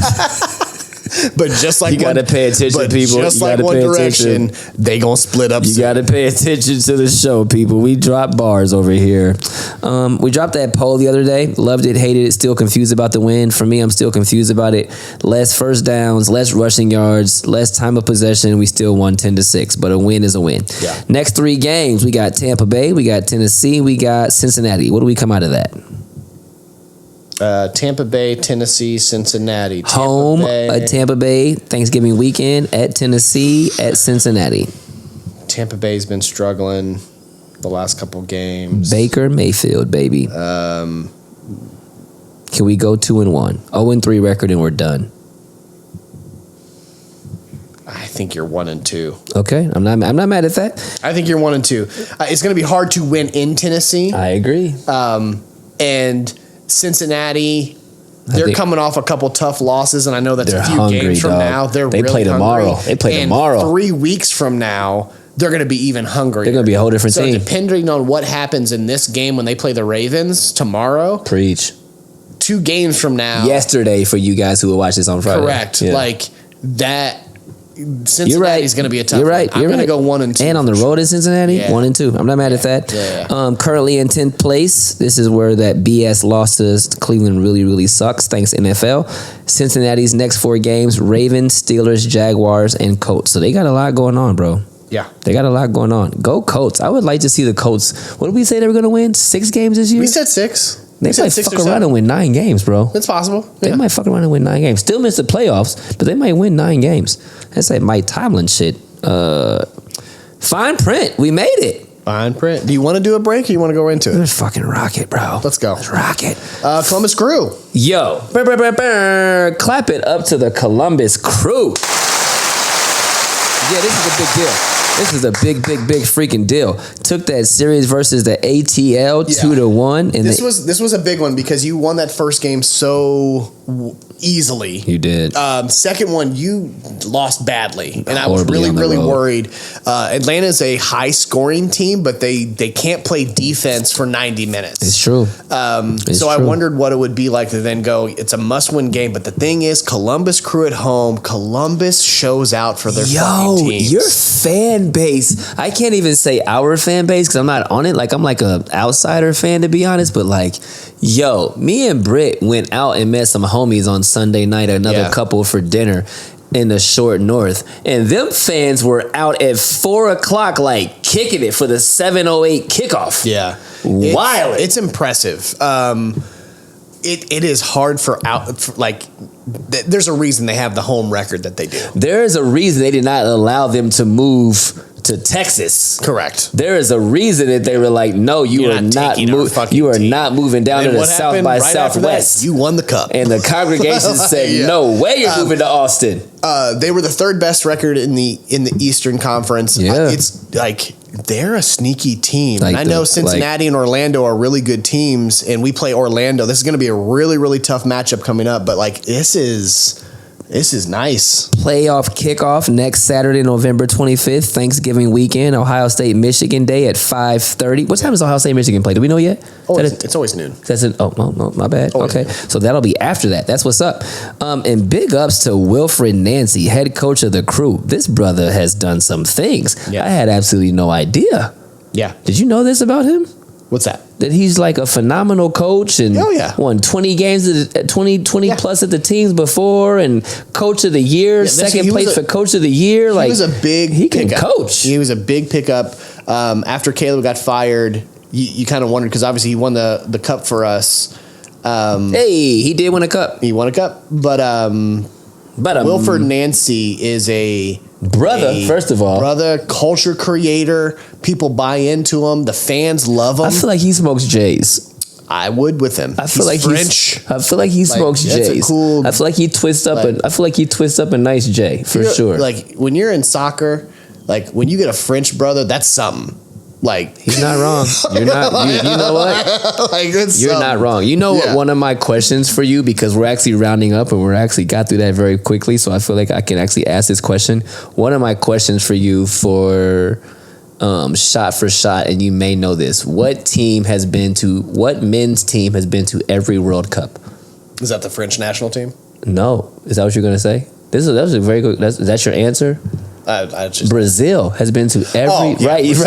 But just like you got to pay attention, people. Just you like One Direction, they gonna split up. You got to pay attention to the show, people. We drop bars over here. We dropped that poll the other day. Loved it, hated it. Still confused about the win. For me, I'm still confused about it. Less first downs, less rushing yards, less time of possession. We still won 10-6, but a win is a win. Yeah. Next 3 games, we got Tampa Bay, we got Tennessee, we got Cincinnati. What do we come out of that? Tampa Bay, Tennessee, Cincinnati. Home at Tampa Bay, Thanksgiving weekend, at Tennessee, at Cincinnati. Tampa Bay's been struggling the last couple games. Baker Mayfield, baby. Can we go 2-1? 0-3 record and we're done. I think you're 1-2. Okay, I'm not mad at that. I think you're 1-2. It's going to be hard to win in Tennessee. I agree. And Cincinnati, they're coming off a couple tough losses, and I know that's a few hungry, games from now. They really play tomorrow. Hungry. They play tomorrow. 3 weeks from now, they're going to be even hungrier. They're going to be a whole different team. So depending on what happens in this game when they play the Ravens tomorrow, preach. 2 games from now, yesterday for you guys who will watch this on Friday. Correct. Yeah. Like that. Cincinnati's going to be a tough You're right. one. I'm going to go 1-2. And on the road in Cincinnati, Yeah. 1-2. I'm not mad at that. Yeah. Currently in 10th place. This is where that BS loss to Cleveland really, really sucks. Thanks, NFL. Cincinnati's next 4 games: Ravens, Steelers, Jaguars, and Colts. So they got a lot going on, bro. Yeah. They got a lot going on. Go Colts. I would like to see the Colts. What did we say they were going to win? 6 games this year? We said 6. They might fuck around and win 9 games, bro. It's possible. They might fuck around and win 9 games. Still miss the playoffs, but they might win 9 games. That's that Mike Tomlin shit. Fine print. We made it. Fine print. Do you want to do a break or you want to go into it? Let's fucking rock it, bro. Let's go. Let's rock it. Columbus Crew. Yo. Brr, brr, brr, brr. Clap it up to the Columbus Crew. Yeah, this is a big deal. This is a big freaking deal. Took that series versus the ATL 2-1. And this was a big one because you won that first game so easily. You did. Second one, you lost badly. And I was really worried. Atlanta's a high-scoring team, but they can't play defense for 90 minutes. It's true. I wondered what it would be like to then go, it's a must-win game. But the thing is, Columbus Crew at home, Columbus shows out for their fucking teams. Your fan base, I can't even say our fan base because I'm not on it. Like, I'm like a outsider fan, to be honest. But like, yo, me and Britt went out and met some homies on Sunday night, another couple for dinner in the short north, and them fans were out at 4:00 like kicking it for the 7:08 kickoff. Wild. It's impressive. It is hard there's a reason they have the home record that they do. There is a reason they did not allow them to move to Texas. Correct. There is a reason that they were like, no, you are not moving down to the South by Southwest. You won the cup. And the congregation said, no way you're moving to Austin. They were the 3rd best record in the Eastern Conference. Yeah. It's like they're a sneaky team. Like I know Cincinnati and Orlando are really good teams, and we play Orlando. This is going to be a really, really tough matchup coming up, but like this is nice. Playoff kickoff next Saturday, November 25th, Thanksgiving weekend, Ohio State, Michigan Day at 5:30. What time does Ohio State, Michigan play? Do we know yet? It's always noon. That's it. Oh, my bad. Always okay. noon. So that'll be after that. That's what's up. And big ups to Wilfred Nancy, head coach of the Crew. This brother has done some things. Yeah. I had absolutely no idea. Yeah. Did you know this about him? What's that? That he's like a phenomenal coach and won 20 games, 20 plus at the teams before, and coach of the year, second place for coach of the year. He was a big he can coach. He was a big pickup. After Caleb got fired, you kind of wondered because obviously he won the cup for us. He did win a cup. He won a cup, but Wilfred Nancy is a brother. First of all, culture creator. People buy into him. The fans love him. I feel like he smokes J's. I would with him. I feel like French. I feel like he smokes J's. I feel like he twists up a nice J for sure. Like when you're in soccer, Like when you get a French brother, that's something. Like he's not wrong. You're not. You know what? Like it's You're something. not wrong. You know what? One of my questions for you, because we're actually rounding up and we're actually got through that very quickly, so I feel like I can actually ask this question. One of my questions for you for shot for shot, and you may know this. What men's team has been to every World Cup? Is that the French national team? No. Is that what you're going to say? That was a very good. That's your answer. Brazil has been to every Brazil, right. Yeah, You know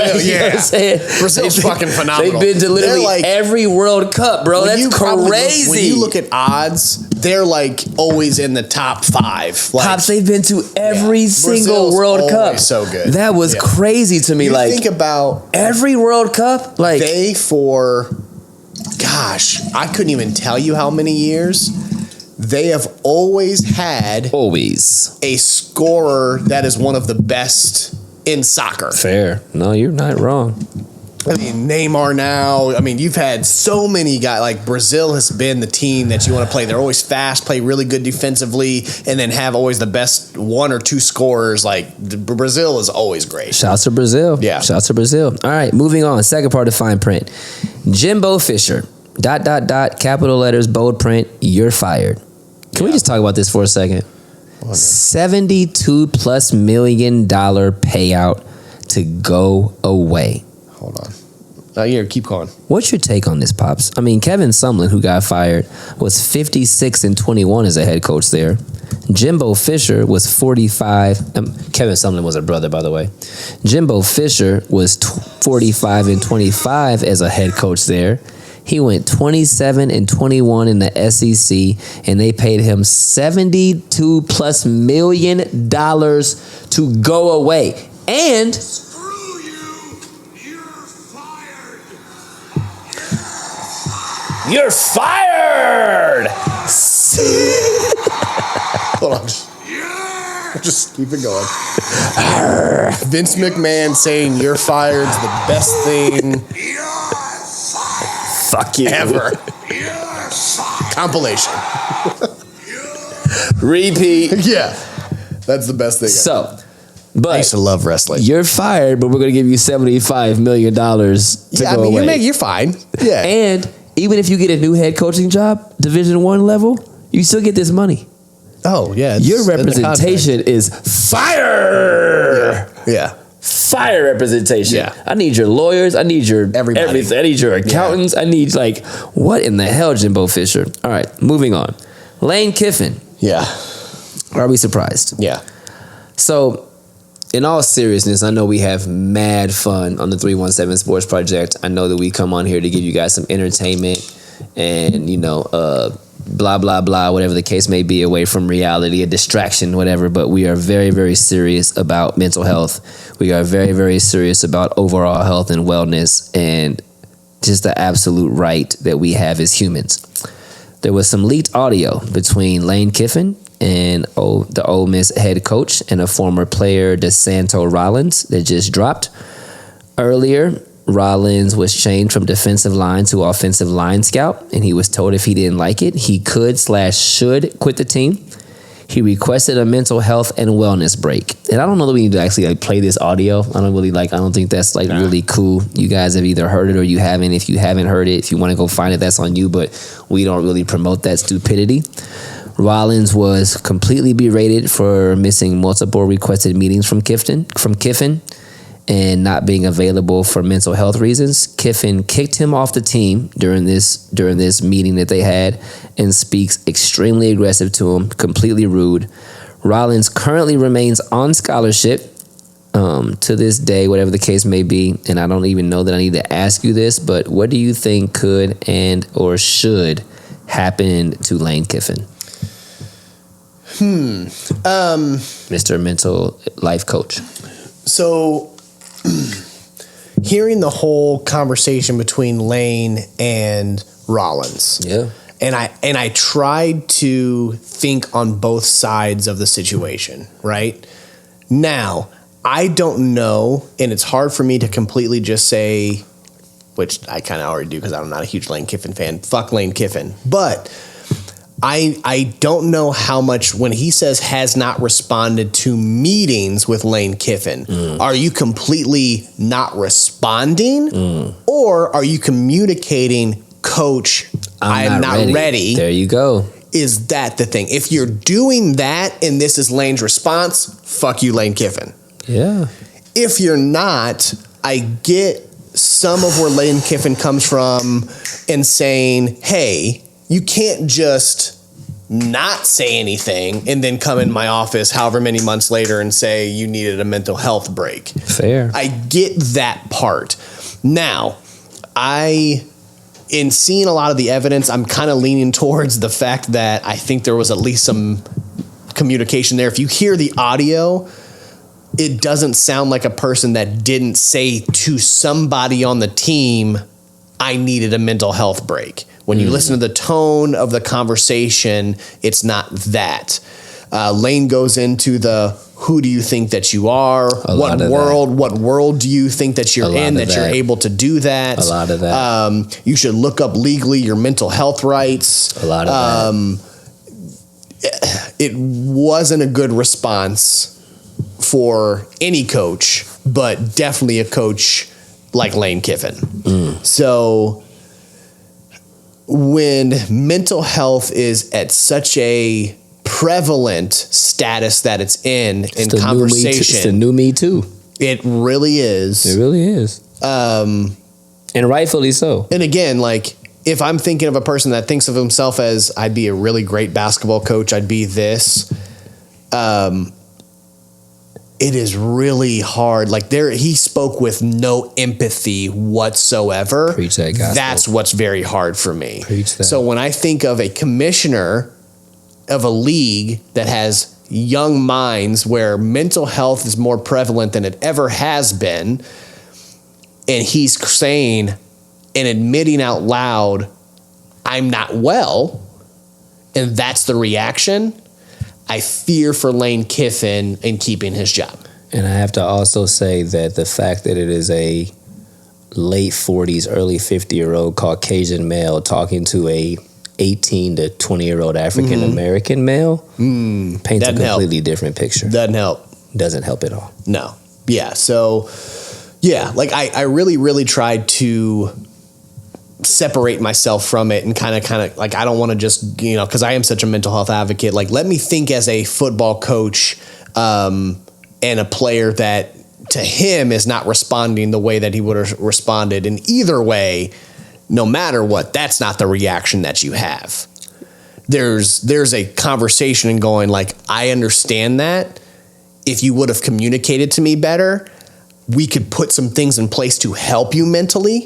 what I'm saying? Brazil's fucking phenomenal. They've been to literally every World Cup, bro. That's crazy. When you look at odds, they're like always in the top 5. Like, Pops, they've been to every single Brazil's World Cup. So good. That was crazy to me. You like think about every World Cup, like I couldn't even tell you how many years. They have always had a scorer that is one of the best in soccer. Fair. No, you're not wrong. I mean, Neymar now. I mean, you've had so many guys. Like Brazil has been the team that you want to play. They're always fast, play really good defensively, and then have always the best 1 or 2 scorers. Like Brazil is always great. Shouts to Brazil. Yeah. Shouts to Brazil. All right, moving on. Second part of fine print. Jimbo Fisher. ... capital letters, bold print. You're fired. Can we just talk about this for a second? $72+ million payout to go away. Hold on. Oh, here, keep going. What's your take on this, Pops? I mean, Kevin Sumlin, who got fired, was 56-21 as a head coach there. Jimbo Fisher was 45. Kevin Sumlin was a brother, by the way. Jimbo Fisher was 45-25 as a head coach there. He went 27-21 in the SEC, and they paid him $72+ million to go away. And Screw you! You're fired! you're fired! Hold on. Just keep it going. Vince McMahon saying you're fired is the best thing Fuck you. ever. Compilation. Repeat. Yeah. That's the best thing ever. So, I but used to love wrestling. you're fired, but we're going to give you $75 million to go away. You're fine. Yeah. And even if you get a new head coaching job, Division I level, you still get this money. Oh, yeah. Your representation is fire. Yeah. Fire representation. Yeah. I need your lawyers. I need your Everybody. everything. I need your accountants. I need what in the hell, Jimbo Fisher? All right, moving on. Lane Kiffin. Yeah. Are we surprised? Yeah. So, in all seriousness, I know we have mad fun on the 317 Sports Project. I know that we come on here to give you guys some entertainment and, blah, blah, blah, whatever the case may be, away from reality, a distraction, whatever. But we are very, very serious about mental health. We are very, very serious about overall health and wellness and just the absolute right that we have as humans. There was some leaked audio between Lane Kiffin and the Ole Miss head coach and a former player, DeSanto Rollins, that just dropped. Earlier, Rollins was changed from defensive line to offensive line scout, and he was told if he didn't like it, he could/should quit the team. He requested a mental health and wellness break. And I don't know that we need to actually play this audio. I don't think that's really cool. You guys have either heard it or you haven't. If you haven't heard it, if you want to go find it, that's on you, but we don't really promote that stupidity. Rollins was completely berated for missing multiple requested meetings from Kiffin and not being available for mental health reasons. Kiffin kicked him off the team during this meeting that they had and speaks extremely aggressive to him, completely rude. Rollins currently remains on scholarship to this day, whatever the case may be, and I don't even know that I need to ask you this, but what do you think could and or should happen to Lane Kiffin? Mr. Mental Life Coach. So, hearing the whole conversation between Lane and Rollins, Yeah. and I tried to think on both sides of the situation. Right now, I don't know, and it's hard for me to completely just say, which I kind of already do because I'm not a huge Lane Kiffin fan. Fuck Lane Kiffin, but I don't know how much, when he says has not responded to meetings with Lane Kiffin, are you completely not responding? Or are you communicating, Coach, I am not ready? There you go. Is that the thing? If you're doing that and this is Lane's response, fuck you, Lane Kiffin. Yeah. If you're not, I get some of where Lane Kiffin comes from and saying, hey, you can't just not say anything and then come in my office however many months later and say you needed a mental health break. Fair. I get that part. Now, in seeing a lot of the evidence, I'm kind of leaning towards the fact that I think there was at least some communication there. If you hear the audio, it doesn't sound like a person that didn't say to somebody on the team, I needed a mental health break. When you listen to the tone of the conversation, it's not that. Lane goes into the, who do you think that you are? What world do you think that you're in that you're able to do that? A lot of that. You should look up legally your mental health rights. A lot of that. It wasn't a good response for any coach, but definitely a coach like Lane Kiffin. So when mental health is at such a prevalent status that it's in conversation, it's the new Me Too. it really is. It really is. And rightfully so. And again, like, if I'm thinking of a person that thinks of himself as, I'd be a really great basketball coach, I'd be this, it is really hard. Like, he spoke with no empathy whatsoever. Preach that gospel. That's what's very hard for me. Preach that. So when I think of a commissioner of a league that has young minds where mental health is more prevalent than it ever has been, and he's saying and admitting out loud, I'm not well, and that's the reaction, I fear for Lane Kiffin in keeping his job. And I have to also say that the fact that it is a late 40s, early 50-year-old Caucasian male talking to a 18 to 20-year-old African-American male paints a completely different picture. Doesn't help. Doesn't help at all. No. Yeah. So, yeah, like I really, really tried to separate myself from it and kind of like, I don't want to just, because I am such a mental health advocate, like, let me think as a football coach and a player that to him is not responding the way that he would have responded. And either way, no matter what, that's not the reaction that you have. There's a conversation and going like, I understand that. If you would have communicated to me better, we could put some things in place to help you mentally.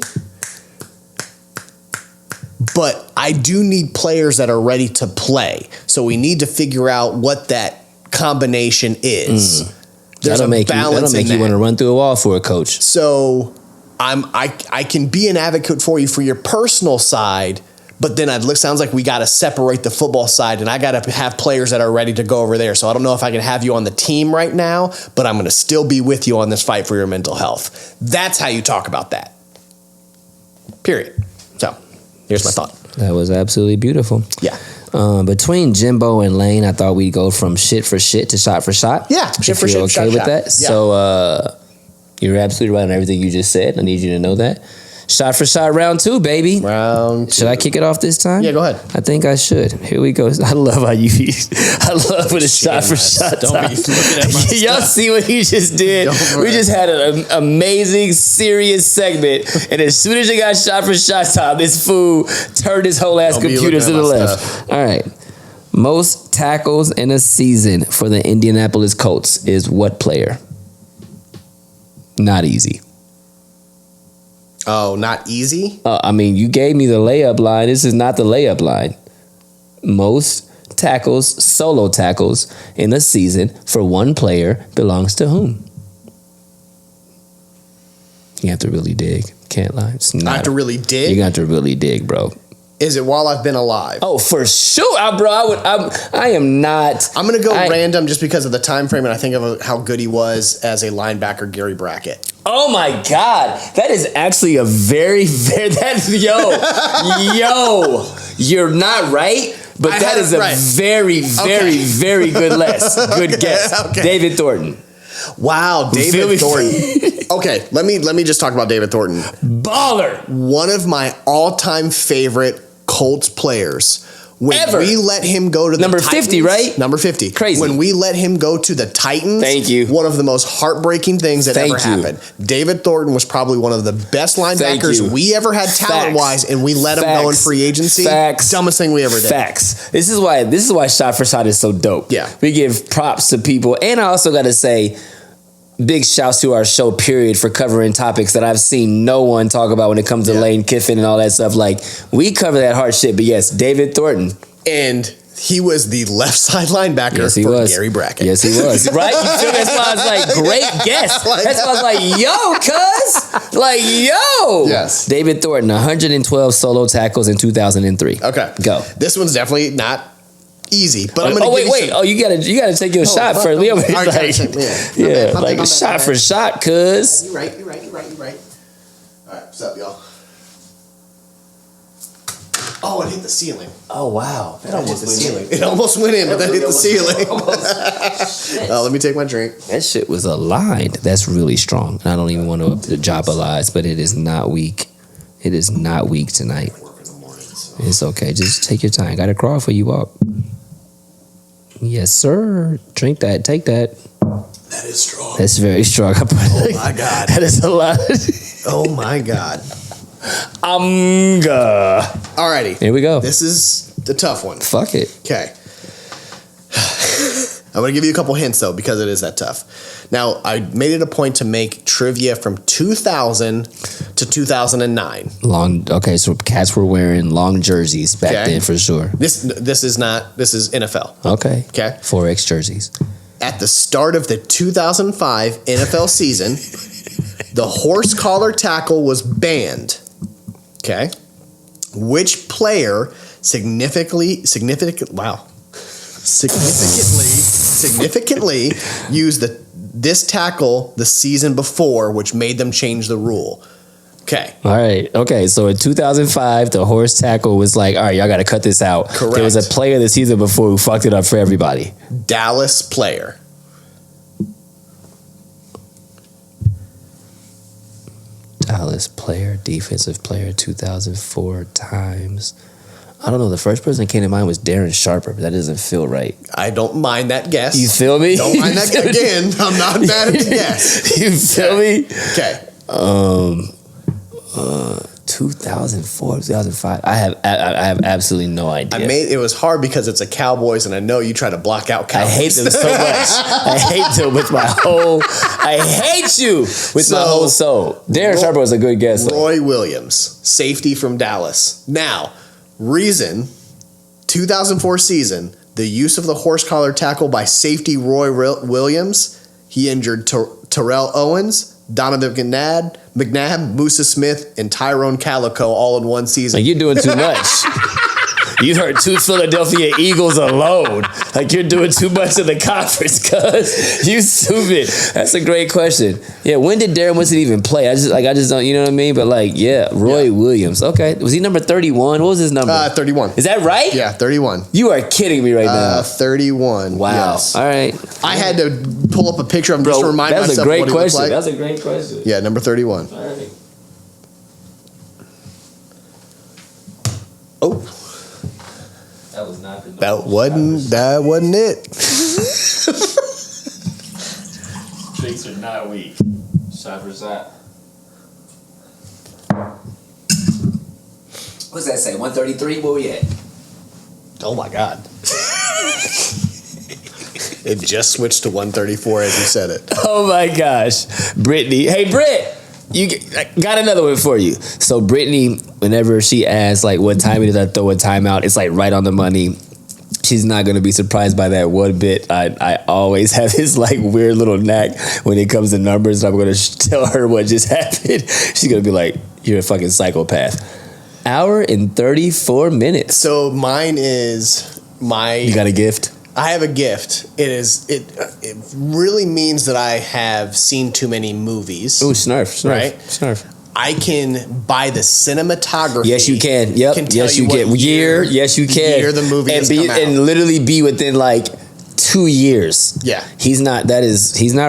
But I do need players that are ready to play. So we need to figure out what that combination is. There's that'll make you want to run through a wall for a coach. So I can be an advocate for you for your personal side, but then it sounds like we got to separate the football side, and I got to have players that are ready to go over there. So I don't know if I can have you on the team right now, but I'm going to still be with you on this fight for your mental health. That's how you talk about that. Period. So here's my thought. That was absolutely beautiful. Yeah. Between Jimbo and Lane, I thought we'd go from shit for shit to shot for shot. Yeah, shit for shit. Okay with that? Yeah. So you're absolutely right on everything you just said. I need you to know that. Shot for shot, round 2, baby. Round 2. Should I kick it off this time? Yeah, go ahead. I think I should. Here we go. I love how you. I love when it's shot for shot. Don't be looking at my Y'all see what he just did? We just had an amazing, serious segment, and as soon as you got shot for shot time, this fool turned his whole ass computer to the left. Stuff. All right. Most tackles in a season for the Indianapolis Colts is what player? Not easy. Oh, not easy? I mean, you gave me the layup line. This is not the layup line. Most tackles, solo tackles in a season for one player belongs to whom? You have to really dig. Can't lie. I have to really dig? You got to really dig, bro. Is it while I've been alive? Oh, for sure, bro. I am not. I'm going to go random just because of the time frame, and I think of how good he was as a linebacker, Gary Brackett. Oh my God, that is actually a very, very. That's yo, you're not right. but that is a very, very, very good good guess. Okay. David Thornton. Wow, David Thornton. Okay, let me just talk about David Thornton. Baller. One of my all-time favorite Colts players. When Ever. we let him go to the Number Titans, 50, right? Number 50. Crazy. When we let him go to the Titans, Thank you. One of the most heartbreaking things that Thank ever you. happened. David Thornton was probably one of the best linebackers you. we ever had talent-wise, and we let him go in free agency. Facts. Dumbest thing we ever did. Facts. This is why shot for shot is so dope. Yeah. We give props to people, and I also got to say, big shouts to our show, period, for covering topics that I've seen no one talk about when it comes to Lane Kiffin and all that stuff. Like, we cover that hard shit, but yes, David Thornton. And he was the left side linebacker for Gary Brackett. Yes, he was. Right? You feel that's why I was like, great guess. That's why I was like, yo, cuz. Like, yo. Yes. David Thornton, 112 solo tackles in 2003. Okay. Go. This one's definitely not easy, but I'm going to wait. Oh, you gotta take your shot first. We over here like shot for shot, cuz. You're right. All right, what's up, y'all? Oh, it hit the ceiling. Oh wow. That almost hit the ceiling. It almost went in, but then hit the ceiling. Let me take my drink. That shit was aligned. That's really strong. And I don't even want to jobalize, but it is not weak. It is not weak tonight. It's okay. Just take your time. Gotta crawl for you walk. Yes, sir. Drink that. Take that. That is strong. That's very strong. Oh my God. That is a lot. Oh my God. Alrighty. Here we go. This is the tough one. Fuck it. Okay. I'm going to give you a couple hints, though, because it is that tough. Now, I made it a point to make trivia from 2000 to 2009. Okay, so cats were wearing long jerseys back then for sure. This is NFL. Okay. Okay. 4X jerseys. At the start of the 2005 NFL season, the horse collar tackle was banned. Okay. Which player significantly used this tackle the season before, which made them change the rule. Okay. All right. Okay. So in 2005, the horse tackle was like, all right, y'all got to cut this out. Correct. There was a player the season before who fucked it up for everybody. Dallas player. Dallas player, defensive player, 2004 times. I don't know. The first person that came to mind was Darren Sharper, but that doesn't feel right. I don't mind that guess. You feel me? Don't mind that again. I'm not mad at the guess. You feel me? Okay. 2004, 2005. I have absolutely no idea. It was hard because it's a Cowboys, and I know you try to block out Cowboys. I hate them so much. I hate them with my whole. I hate you with my whole soul. Darren Sharper was a good guess. Roy Williams, safety from Dallas. Now, reason 2004 season, the use of the horse collar tackle by safety Roy Williams. He injured Terrell Owens, Donovan McNabb, Musa Smith, and Tyrone Calico all in one season. Like, you're doing too much. You hurt 2 Philadelphia Eagles alone. Like, you're doing too much of the conference, cuz. You stupid. That's a great question. Yeah, when did Darren Winston even play? I just don't, you know what I mean? But like, yeah, Roy Williams. Okay. Was he number 31? What was his number? 31. Is that right? Yeah, 31. You are kidding me right now. 31. Wow. Yes. All right. I had to pull up a picture of him just to remind myself what he looked like. That's a great question. Yeah, number 31. All right. Oh. That was not the That wasn't it. Drinks are not weak. Shot for shot. What's that say? 133? Where we at? Oh my God. It just switched to 134 as you said it. Oh my gosh. Brittany. Hey, Britt. I got another one for you. So Brittany, whenever she asks, like, what time did I throw a timeout, it's like right on the money. She's not going to be surprised by that one bit. I always have this like weird little knack when it comes to numbers. I'm going to tell her what just happened. She's going to be like, you're a fucking psychopath. Hour and 34 minutes. So mine is You got a gift? I have a gift. It really means that I have seen too many movies. Ooh, snarf. Right? Snarf. I can buy the cinematography. Yes, you can. Yep. Yes, you can. Yes, you can. Year the movie and has be come out. and literally be within like 2 years. Yeah. He's not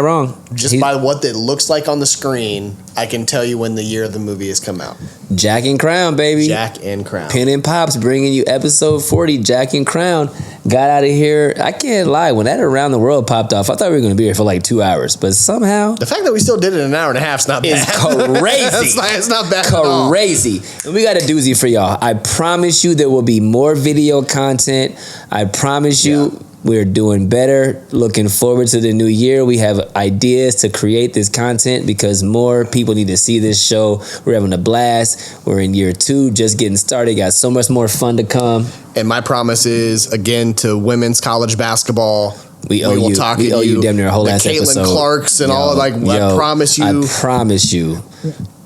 wrong. Just by what it looks like on the screen, I can tell you when the year of the movie has come out. Jack and Crown, baby. Jack and Crown. Penn and Pops bringing you episode 40. Jack and Crown got out of here. I can't lie. When that Around the World popped off, I thought we were going to be here for like 2 hours. But somehow... The fact that we still did it in an hour and a half is not bad. It's crazy. It's not bad at all. Crazy. And we got a doozy for y'all. I promise you there will be more video content. I promise you... We're doing better. Looking forward to the new year. We have ideas to create this content because more people need to see this show. We're having a blast. We're in year 2, just getting started. Got so much more fun to come. And my promise is, again, to women's college basketball, we owe you damn near a whole ass episode. Caitlin Clarks and all. Like, I promise you. I promise you.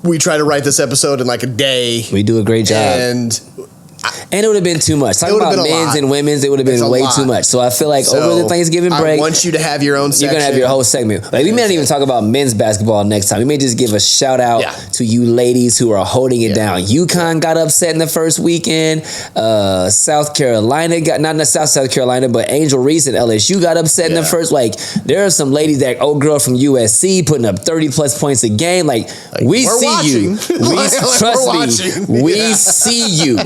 We try to write this episode in like a day. We do a great job. And it would have been too much. Talking about men's and women's, it would have been way too much. So I feel like over the Thanksgiving break, I want you to have your own section. You're going to have your whole segment. Like, we may not even talk about men's basketball next time. We may just give a shout out to you ladies who are holding it down. UConn got upset in the first weekend. South Carolina got, not in South Carolina, but Angel Reese and LSU got upset in the first. Like, there are some ladies that, old girl from USC putting up 30 plus points a game. Like we see you. Trust me. We see you.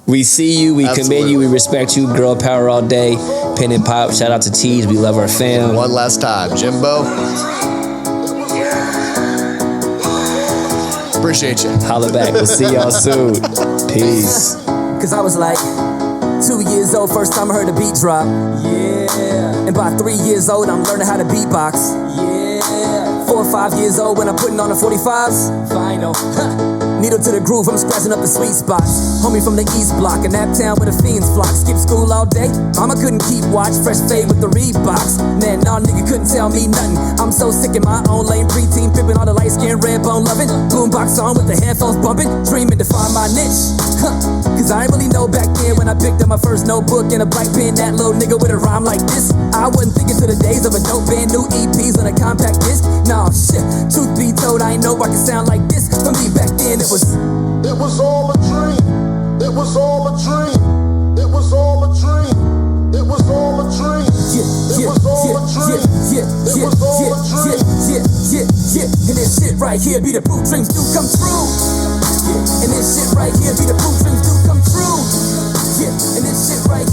We see you, we commend you, we respect you. Girl power all day. Penn and Pop, shout out to Tees, we love our fam. One last time, Jimbo. Appreciate you. Holla back, we'll see y'all soon. Peace. Cause I was like 2 years old, first time I heard a beat drop. Yeah. And by 3 years old, I'm learning how to beatbox. Yeah. 4 or 5 years old when I'm putting on the 45s. Final. Needle to the groove, I'm scratching up the sweet spots. Homie from the East Block, in Naptown where the fiends flock. Skip school all day, mama couldn't keep watch. Fresh fade with the Reeboks. Man, nah, nigga couldn't tell me nothing. I'm so sick in my own lane. Preteen pimping all the light skin, red bone loving. Boombox on with the headphones bumping. Dreaming to find my niche. Cause I ain't really know back then when I picked up my first notebook and a black pen. That little nigga with a rhyme like this. I wasn't thinking to the days of a dope band, new EPs on a compact disc. Nah, shit, truth be told, I ain't know I could sound like this. For me back then, it was all a dream. It was all a dream. It was all a dream. It was all a dream. It was all a dream. It was all a dream. And this shit right here be the proof dreams do come true. And this shit right here be the proof dreams do come true. And this shit right